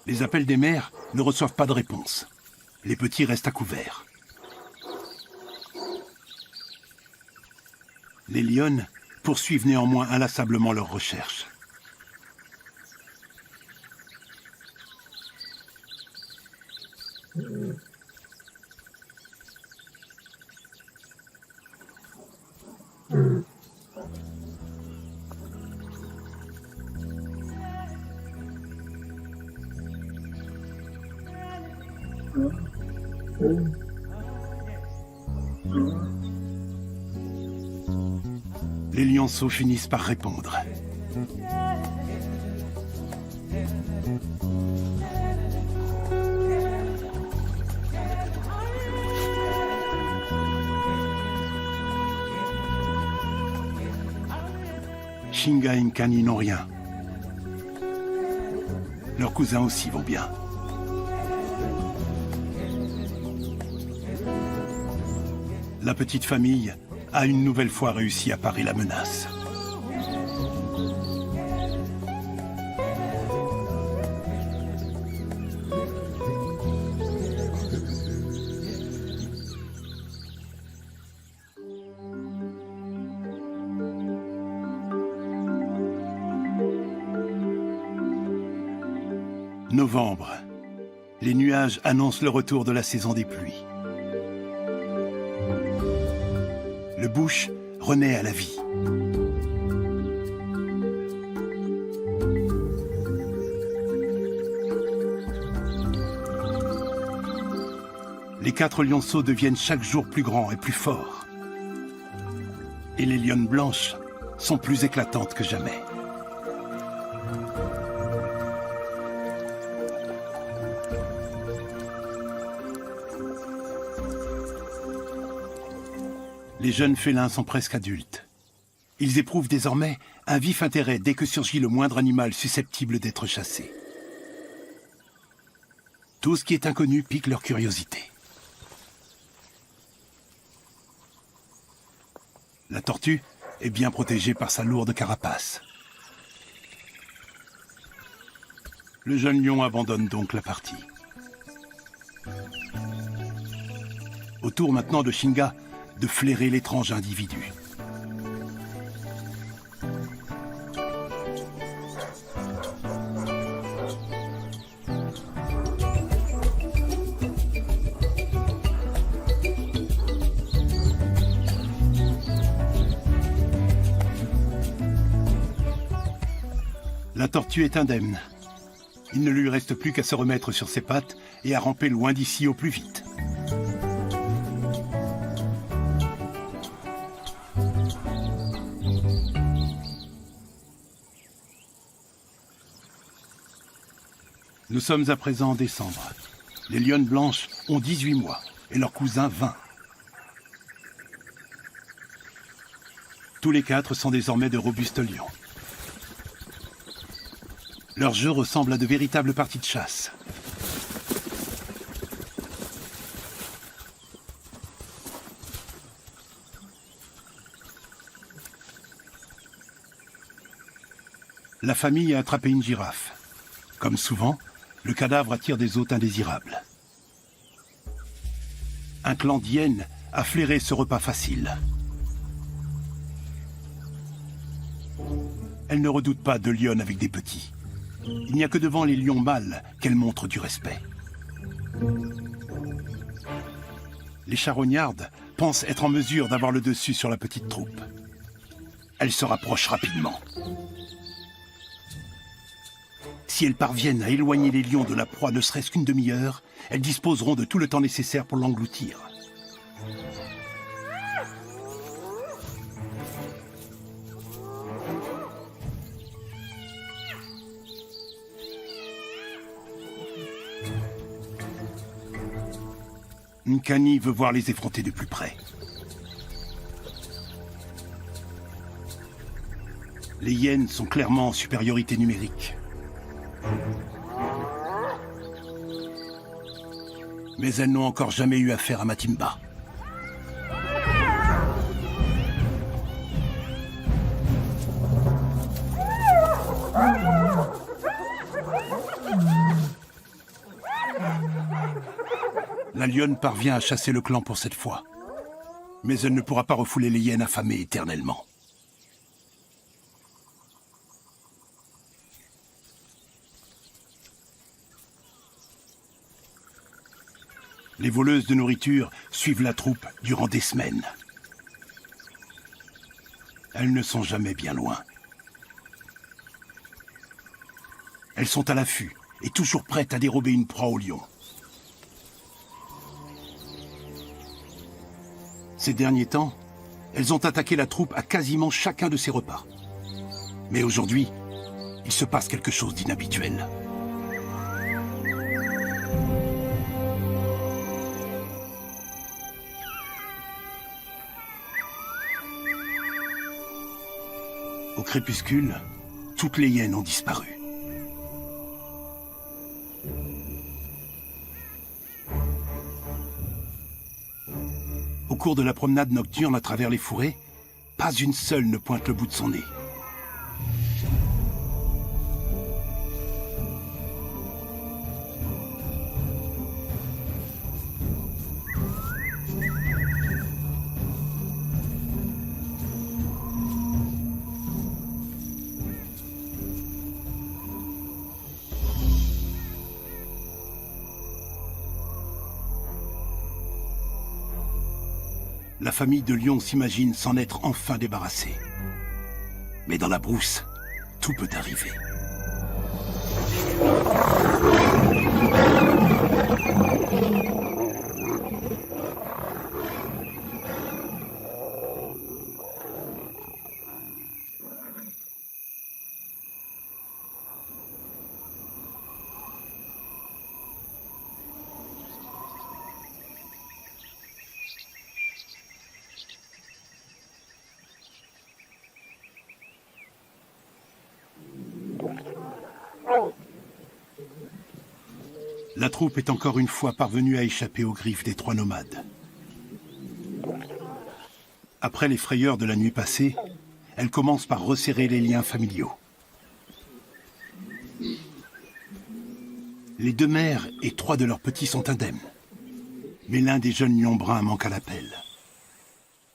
Les appels des mères ne reçoivent pas de réponse. Les petits restent à couvert. Les lionnes poursuivent néanmoins inlassablement leurs recherches. Les lionceaux finissent par répondre. Shinga et Nkani n'ont rien. Leurs cousins aussi vont bien. La petite famille a une nouvelle fois réussi à parer la menace. Novembre. Les nuages annoncent le retour de la saison des pluies. Le bush renaît à la vie. Les 4 lionceaux deviennent chaque jour plus grands et plus forts. Et les lionnes blanches sont plus éclatantes que jamais. Les jeunes félins sont presque adultes. Ils éprouvent désormais un vif intérêt dès que surgit le moindre animal susceptible d'être chassé. Tout ce qui est inconnu pique leur curiosité. La tortue est bien protégée par sa lourde carapace. Le jeune lion abandonne donc la partie. Au tour maintenant de Shinga de flairer l'étrange individu. La tortue est indemne. Il ne lui reste plus qu'à se remettre sur ses pattes et à ramper loin d'ici au plus vite. Nous sommes à présent en décembre. Les lionnes blanches ont 18 mois et leurs cousins 20. Tous les 4 sont désormais de robustes lions. Leur jeu ressemble à de véritables parties de chasse. La famille a attrapé une girafe. Comme souvent, le cadavre attire des hôtes indésirables. Un clan d'hyènes a flairé ce repas facile. Elle ne redoute pas de lionnes avec des petits. Il n'y a que devant les lions mâles qu'elle montre du respect. Les charognardes pensent être en mesure d'avoir le dessus sur la petite troupe. Elle se rapproche rapidement. Si elles parviennent à éloigner les lions de la proie ne serait-ce qu'une demi-heure, elles disposeront de tout le temps nécessaire pour l'engloutir. Nkani veut voir les effronter de plus près. Les hyènes sont clairement en supériorité numérique. Mais elles n'ont encore jamais eu affaire à Matimba. La lionne parvient à chasser le clan pour cette fois. Mais elle ne pourra pas refouler les hyènes affamées éternellement. Les voleuses de nourriture suivent la troupe durant des semaines. Elles ne sont jamais bien loin. Elles sont à l'affût et toujours prêtes à dérober une proie au lion. Ces derniers temps, elles ont attaqué la troupe à quasiment chacun de ses repas. Mais aujourd'hui, il se passe quelque chose d'inhabituel. Au crépuscule, toutes les hyènes ont disparu. Au cours de la promenade nocturne à travers les fourrés, pas une seule ne pointe le bout de son nez. La famille de lions s'imagine s'en être enfin débarrassée. Mais dans la brousse, tout peut arriver. La troupe est encore une fois parvenue à échapper aux griffes des trois nomades. Après les frayeurs de la nuit passée, elle commence par resserrer les liens familiaux. Les deux mères et trois de leurs petits sont indemnes. Mais l'un des jeunes lions bruns manque à l'appel.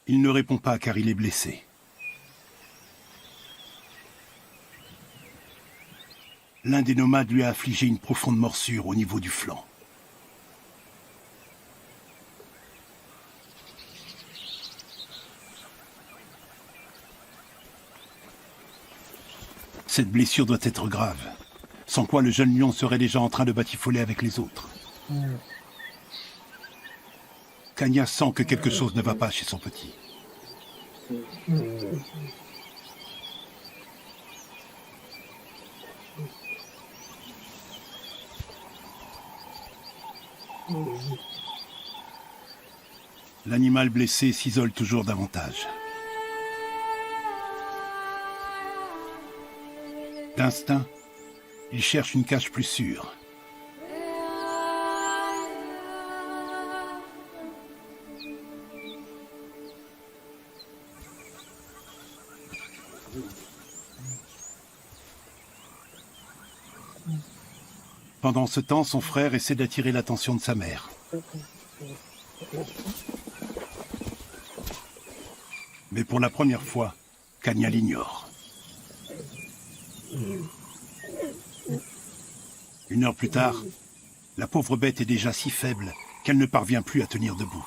Il ne répond pas car il est blessé. L'un des nomades lui a affligé une profonde morsure au niveau du flanc. Cette blessure doit être grave, sans quoi le jeune lion serait déjà en train de batifoler avec les autres. Kanya sent que quelque chose ne va pas chez son petit. L'animal blessé s'isole toujours davantage. D'instinct, il cherche une cage plus sûre. Pendant ce temps, son frère essaie d'attirer l'attention de sa mère. Mais pour la première fois, Kanya l'ignore. Une heure plus tard, la pauvre bête est déjà si faible qu'elle ne parvient plus à tenir debout.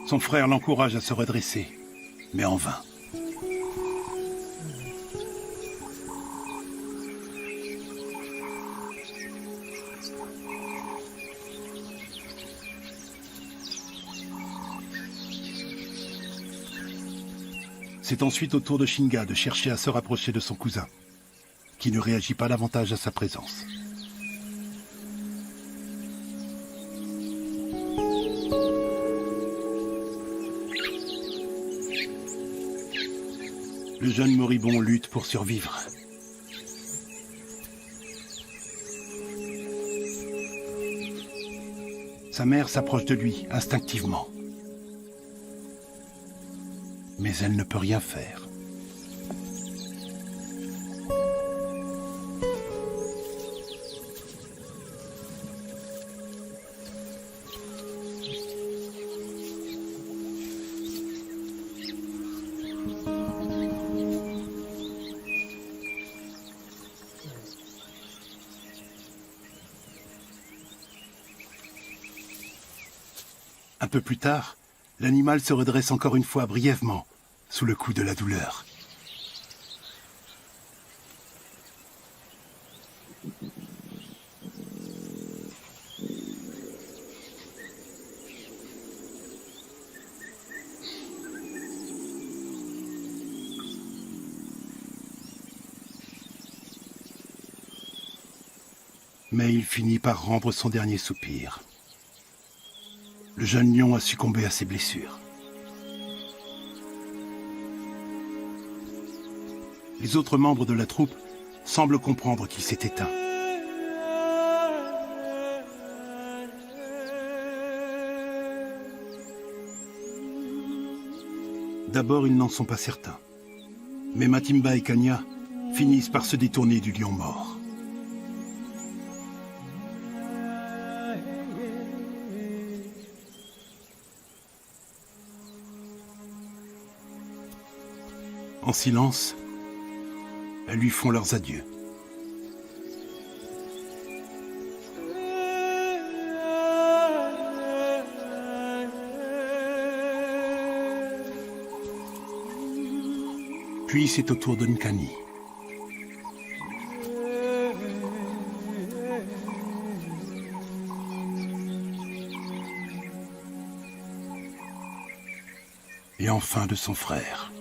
Son frère l'encourage à se redresser, mais en vain. C'est ensuite au tour de Shinga de chercher à se rapprocher de son cousin. qui ne réagit pas davantage à sa présence. Le jeune moribond lutte pour survivre. Sa mère s'approche de lui instinctivement. Mais elle ne peut rien faire. Un peu plus tard, l'animal se redresse encore une fois brièvement, sous le coup de la douleur. Mais il finit par rendre son dernier soupir. Le jeune lion a succombé à ses blessures. Les autres membres de la troupe semblent comprendre qu'il s'est éteint. D'abord, ils n'en sont pas certains. Mais Matimba et Kanya finissent par se détourner du lion mort. En silence, elles lui font leurs adieux. Puis c'est au tour de Nkani. Et enfin de son frère.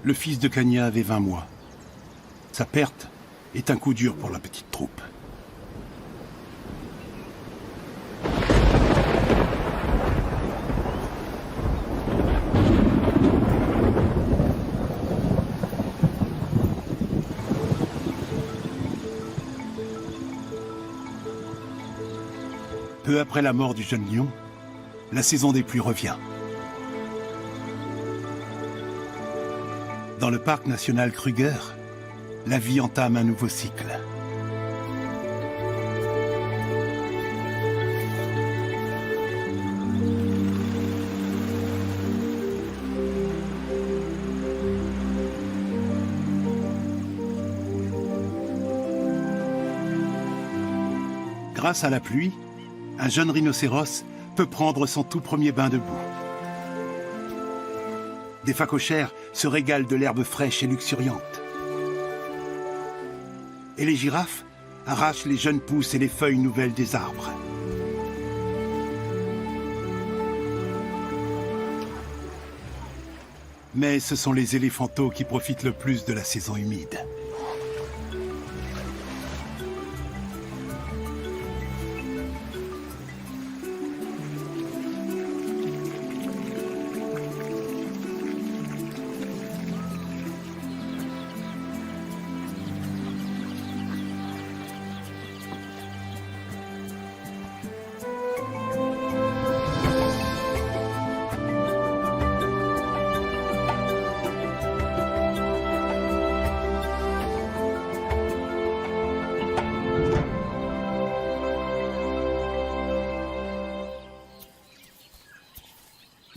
Le fils de Kanya avait 20 mois. Sa perte est un coup dur pour la petite troupe. Peu après la mort du jeune lion, la saison des pluies revient. Dans le parc national Kruger, la vie entame un nouveau cycle. Grâce à la pluie, un jeune rhinocéros peut prendre son tout premier bain de boue. Des phacochères se régalent de l'herbe fraîche et luxuriante. Et les girafes arrachent les jeunes pousses et les feuilles nouvelles des arbres. Mais ce sont les éléphantaux qui profitent le plus de la saison humide.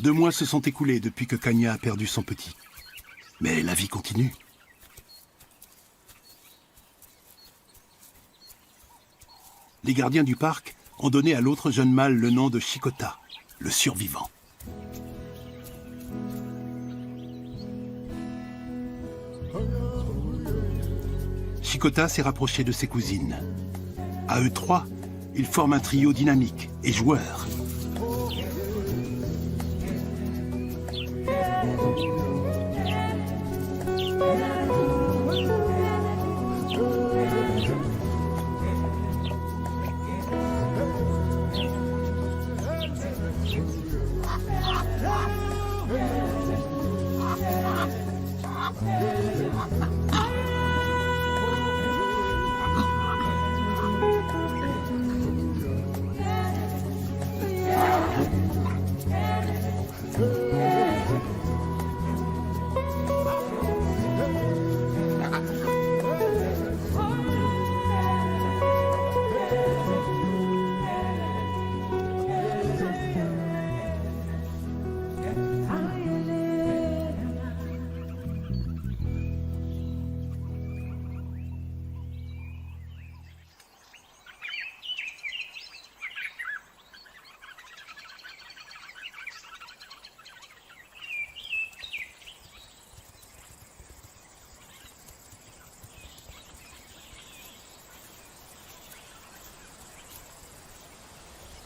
2 mois se sont écoulés depuis que Kanya a perdu son petit. Mais la vie continue. Les gardiens du parc ont donné à l'autre jeune mâle le nom de Chikota, le survivant. Chikota s'est rapproché de ses cousines. À eux 3, ils forment un trio dynamique et joueur.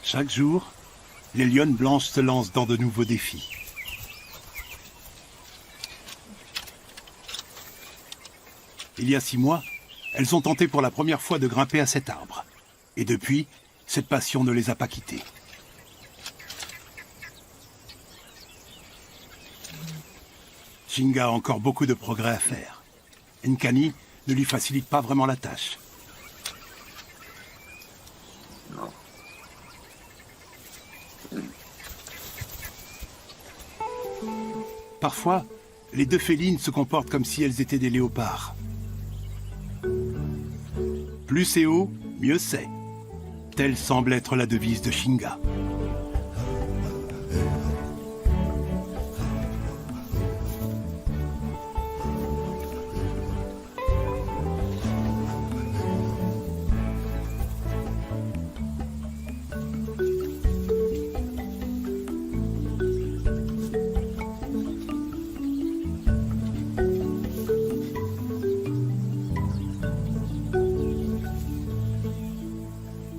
Chaque jour, les lionnes blanches se lancent dans de nouveaux défis. Il y a 6 mois, elles ont tenté pour la première fois de grimper à cet arbre. Et depuis, cette passion ne les a pas quittées. Shinga a encore beaucoup de progrès à faire. Nkani ne lui facilite pas vraiment la tâche. Parfois, les 2 félines se comportent comme si elles étaient des léopards. Plus c'est haut, mieux c'est. Telle semble être la devise de Shinga.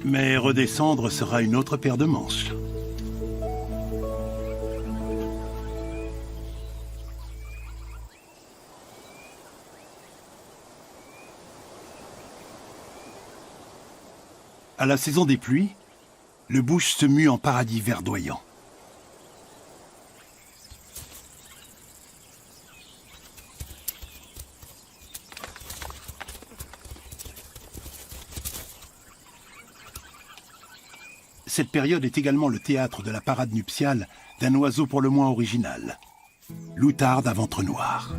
Mais redescendre sera une autre paire de manches. À la saison des pluies, le bush se mue en paradis verdoyant. Cette période est également le théâtre de la parade nuptiale d'un oiseau pour le moins original, l'outarde à ventre noir.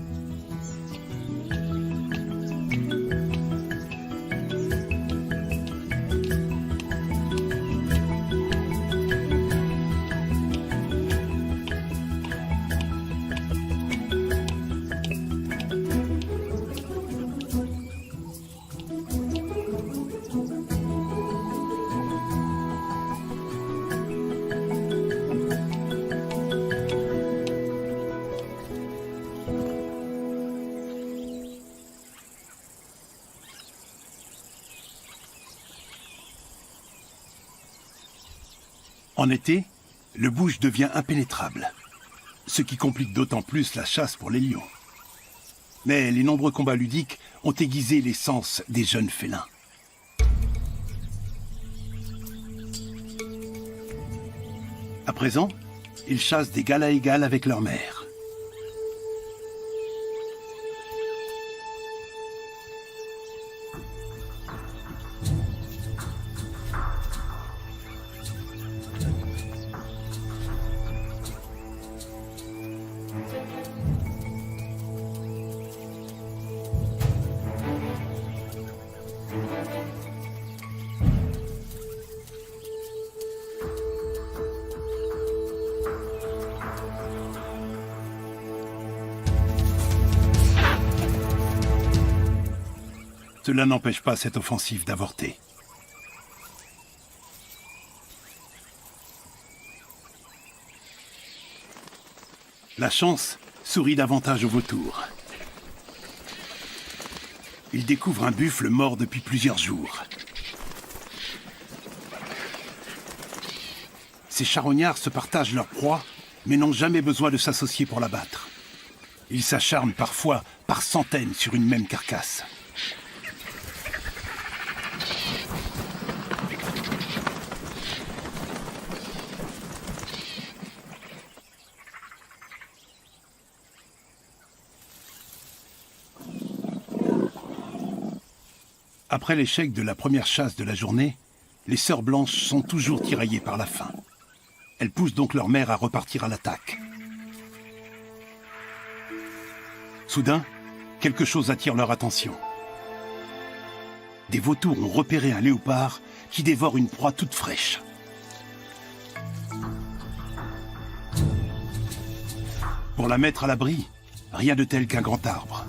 En été, le bush devient impénétrable, ce qui complique d'autant plus la chasse pour les lions. Mais les nombreux combats ludiques ont aiguisé les sens des jeunes félins. À présent, ils chassent d'égal à égal avec leur mère. Cela n'empêche pas cette offensive d'avorter. La chance sourit davantage aux vautours. Ils découvrent un buffle mort depuis plusieurs jours. Ces charognards se partagent leur proie, mais n'ont jamais besoin de s'associer pour l'abattre. Ils s'acharnent parfois par centaines sur une même carcasse. Après l'échec de la première chasse de la journée, les sœurs blanches sont toujours tiraillées par la faim. Elles poussent donc leur mère à repartir à l'attaque. Soudain, quelque chose attire leur attention. Des vautours ont repéré un léopard qui dévore une proie toute fraîche. Pour la mettre à l'abri, rien de tel qu'un grand arbre.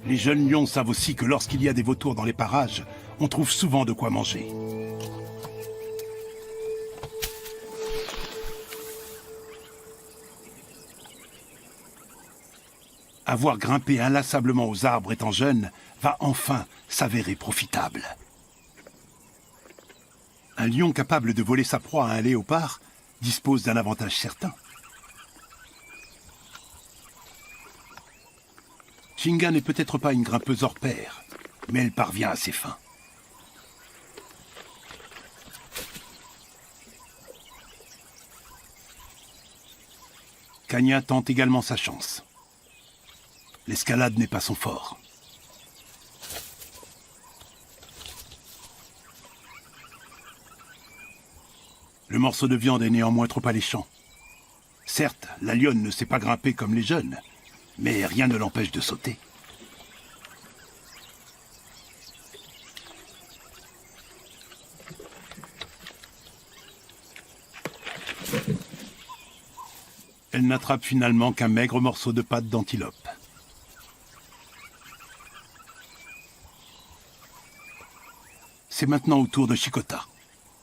Les jeunes lions savent aussi que lorsqu'il y a des vautours dans les parages, on trouve souvent de quoi manger. Avoir grimpé inlassablement aux arbres étant jeune va enfin s'avérer profitable. Un lion capable de voler sa proie à un léopard dispose d'un avantage certain. Shinga n'est peut-être pas une grimpeuse hors pair, mais elle parvient à ses fins. Kanya tente également sa chance. L'escalade n'est pas son fort. Le morceau de viande est néanmoins trop alléchant. Certes, la lionne ne sait pas grimper comme les jeunes, mais rien ne l'empêche de sauter. Elle n'attrape finalement qu'un maigre morceau de pâte d'antilope. C'est maintenant au tour de Chikota.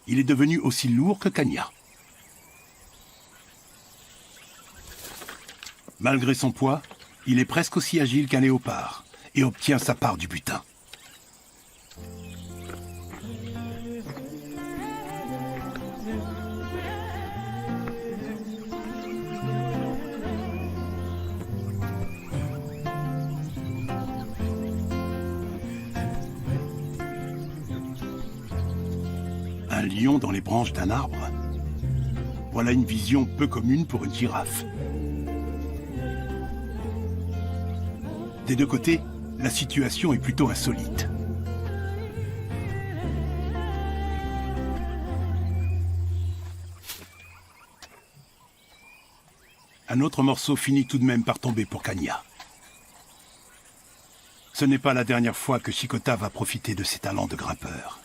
Il est devenu aussi lourd que Kanya. Malgré son poids, il est presque aussi agile qu'un léopard et obtient sa part du butin. Un lion dans les branches d'un arbre. Voilà une vision peu commune pour une girafe. Des deux côtés, la situation est plutôt insolite. Un autre morceau finit tout de même par tomber pour Kanya. Ce n'est pas la dernière fois que Chikota va profiter de ses talents de grimpeur.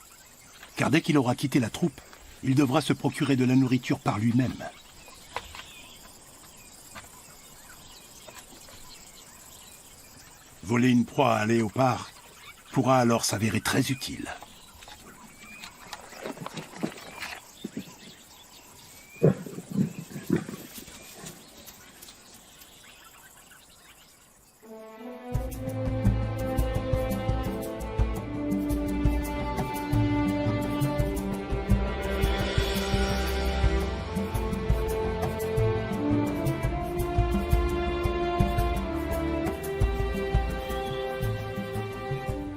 Car dès qu'il aura quitté la troupe, il devra se procurer de la nourriture par lui-même. Voler une proie à un léopard pourra alors s'avérer très utile.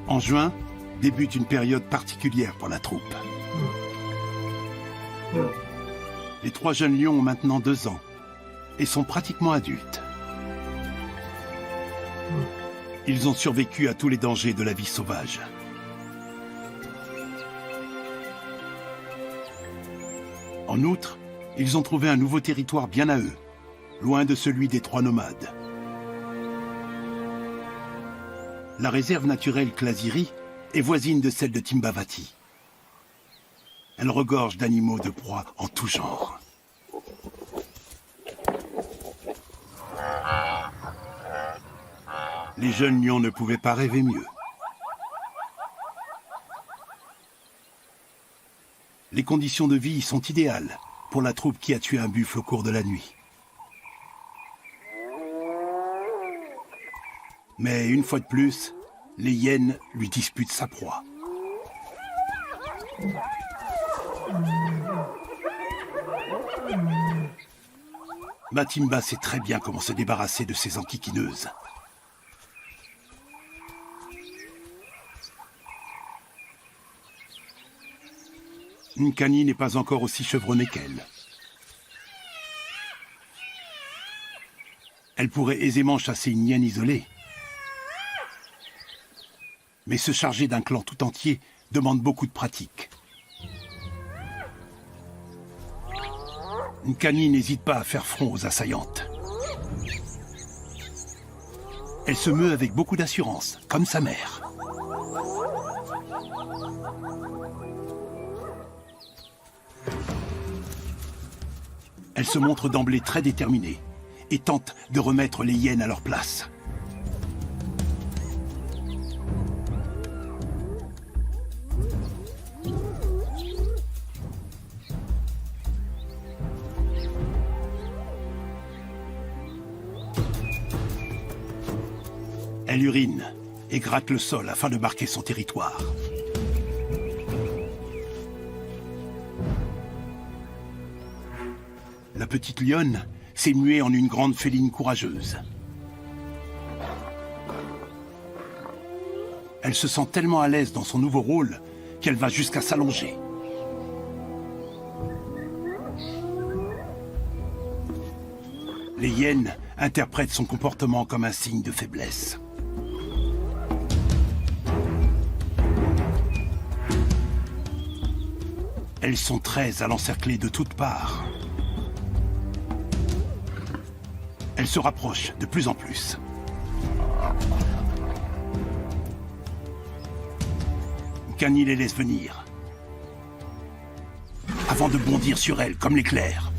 En juin, débute une période particulière pour la troupe. Les 3 jeunes lions ont maintenant 2 ans et sont pratiquement adultes. Ils ont survécu à tous les dangers de la vie sauvage. En outre, ils ont trouvé un nouveau territoire bien à eux, loin de celui des 3 nomades. La réserve naturelle Klasiri est voisine de celle de Timbavati. Elle regorge d'animaux de proie en tout genre. Les jeunes lions ne pouvaient pas rêver mieux. Les conditions de vie sont idéales pour la troupe qui a tué un buffle au cours de la nuit. Mais une fois de plus, les hyènes lui disputent sa proie. Matimba sait très bien comment se débarrasser de ces enquiquineuses. Nkani n'est pas encore aussi chevronnée qu'elle. Elle pourrait aisément chasser une hyène isolée. Mais se charger d'un clan tout entier demande beaucoup de pratique. Nkani n'hésite pas à faire front aux assaillantes. Elle se meut avec beaucoup d'assurance, comme sa mère. Elle se montre d'emblée très déterminée et tente de remettre les hyènes à leur place. Elle urine et gratte le sol afin de marquer son territoire. La petite lionne s'est muée en une grande féline courageuse. Elle se sent tellement à l'aise dans son nouveau rôle qu'elle va jusqu'à s'allonger. Les hyènes interprètent son comportement comme un signe de faiblesse. Elles sont 13 à l'encercler de toutes parts. Elles se rapprochent de plus en plus. Nkani les laisse venir, avant de bondir sur elles comme l'éclair.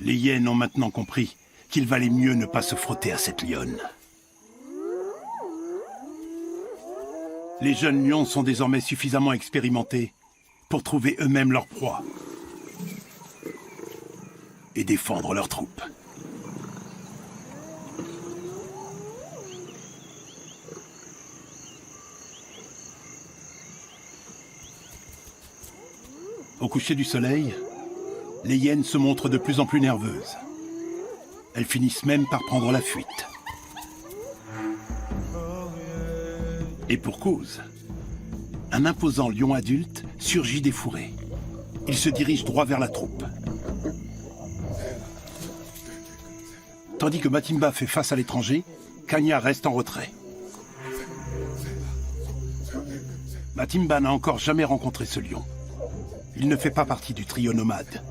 Les hyènes ont maintenant compris qu'il valait mieux ne pas se frotter à cette lionne. Les jeunes lions sont désormais suffisamment expérimentés pour trouver eux-mêmes leur proie et défendre leur troupe. Au coucher du soleil, les hyènes se montrent de plus en plus nerveuses. Elles finissent même par prendre la fuite. Et pour cause, un imposant lion adulte surgit des fourrés. Il se dirige droit vers la troupe. Tandis que Matimba fait face à l'étranger, Kanya reste en retrait. Matimba n'a encore jamais rencontré ce lion. Il ne fait pas partie du trio nomade.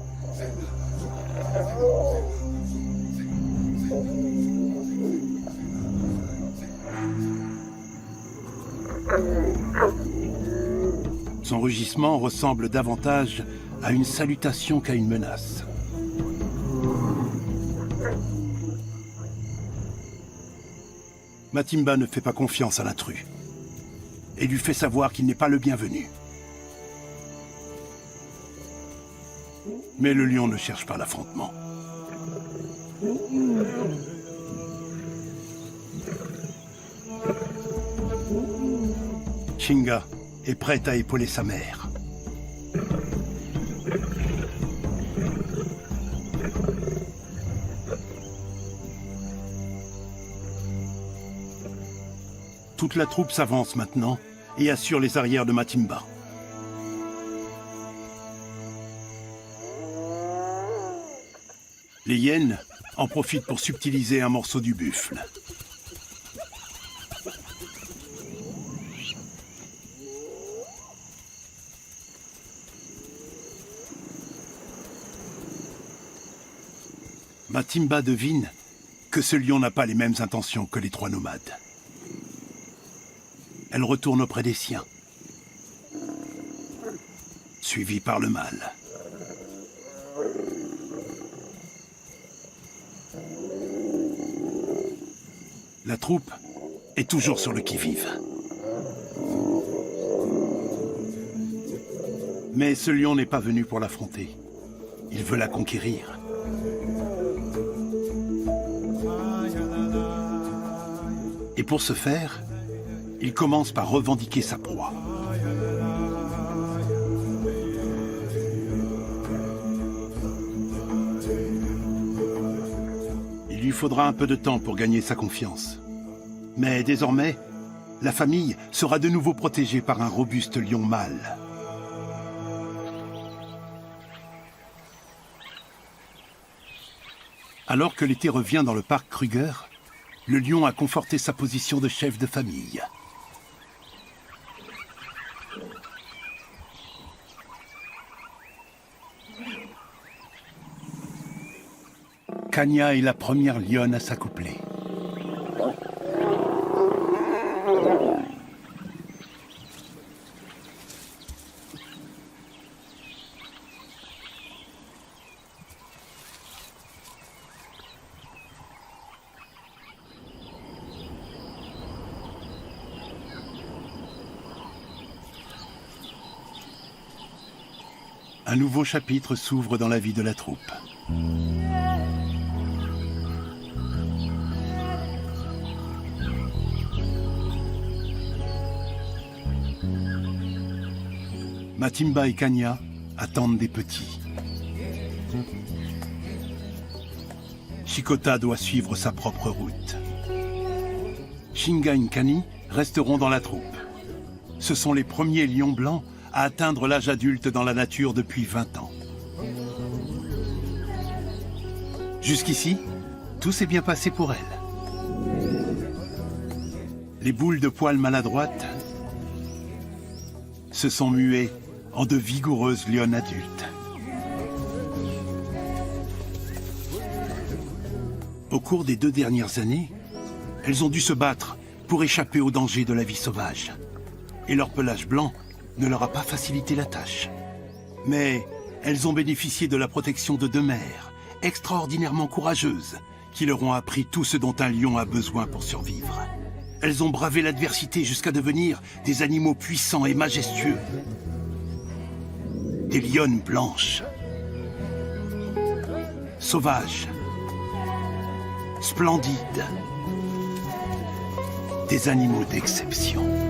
Son rugissement ressemble davantage à une salutation qu'à une menace. Matimba ne fait pas confiance à l'intrus et lui fait savoir qu'il n'est pas le bienvenu. Mais le lion ne cherche pas l'affrontement. Chinga est prête à épauler sa mère. Toute la troupe s'avance maintenant et assure les arrières de Matimba. Les hyènes en profitent pour subtiliser un morceau du buffle. Matimba devine que ce lion n'a pas les mêmes intentions que les trois nomades. Elle retourne auprès des siens, suivie par le mâle. La troupe est toujours sur le qui-vive. Mais ce lion n'est pas venu pour l'affronter. Il veut la conquérir. Et pour ce faire, il commence par revendiquer sa proie. Il lui faudra un peu de temps pour gagner sa confiance. Mais désormais, la famille sera de nouveau protégée par un robuste lion mâle. Alors que l'été revient dans le parc Kruger, le lion a conforté sa position de chef de famille. Kanya est la première lionne à s'accoupler. Un nouveau chapitre s'ouvre dans la vie de la troupe. Matimba et Kanya attendent des petits. Chikota doit suivre sa propre route. Shinga et Kani resteront dans la troupe. Ce sont les premiers lions blancs à atteindre l'âge adulte dans la nature depuis 20 ans. Jusqu'ici, tout s'est bien passé pour elle. Les boules de poils maladroites se sont muées en de vigoureuses lionnes adultes. Au cours des 2 dernières années, elles ont dû se battre pour échapper aux dangers de la vie sauvage. Et leur pelage blanc ne leur a pas facilité la tâche. Mais elles ont bénéficié de la protection de 2 mères, extraordinairement courageuses, qui leur ont appris tout ce dont un lion a besoin pour survivre. Elles ont bravé l'adversité jusqu'à devenir des animaux puissants et majestueux. Des lionnes blanches. Sauvages. Splendides. Des animaux d'exception.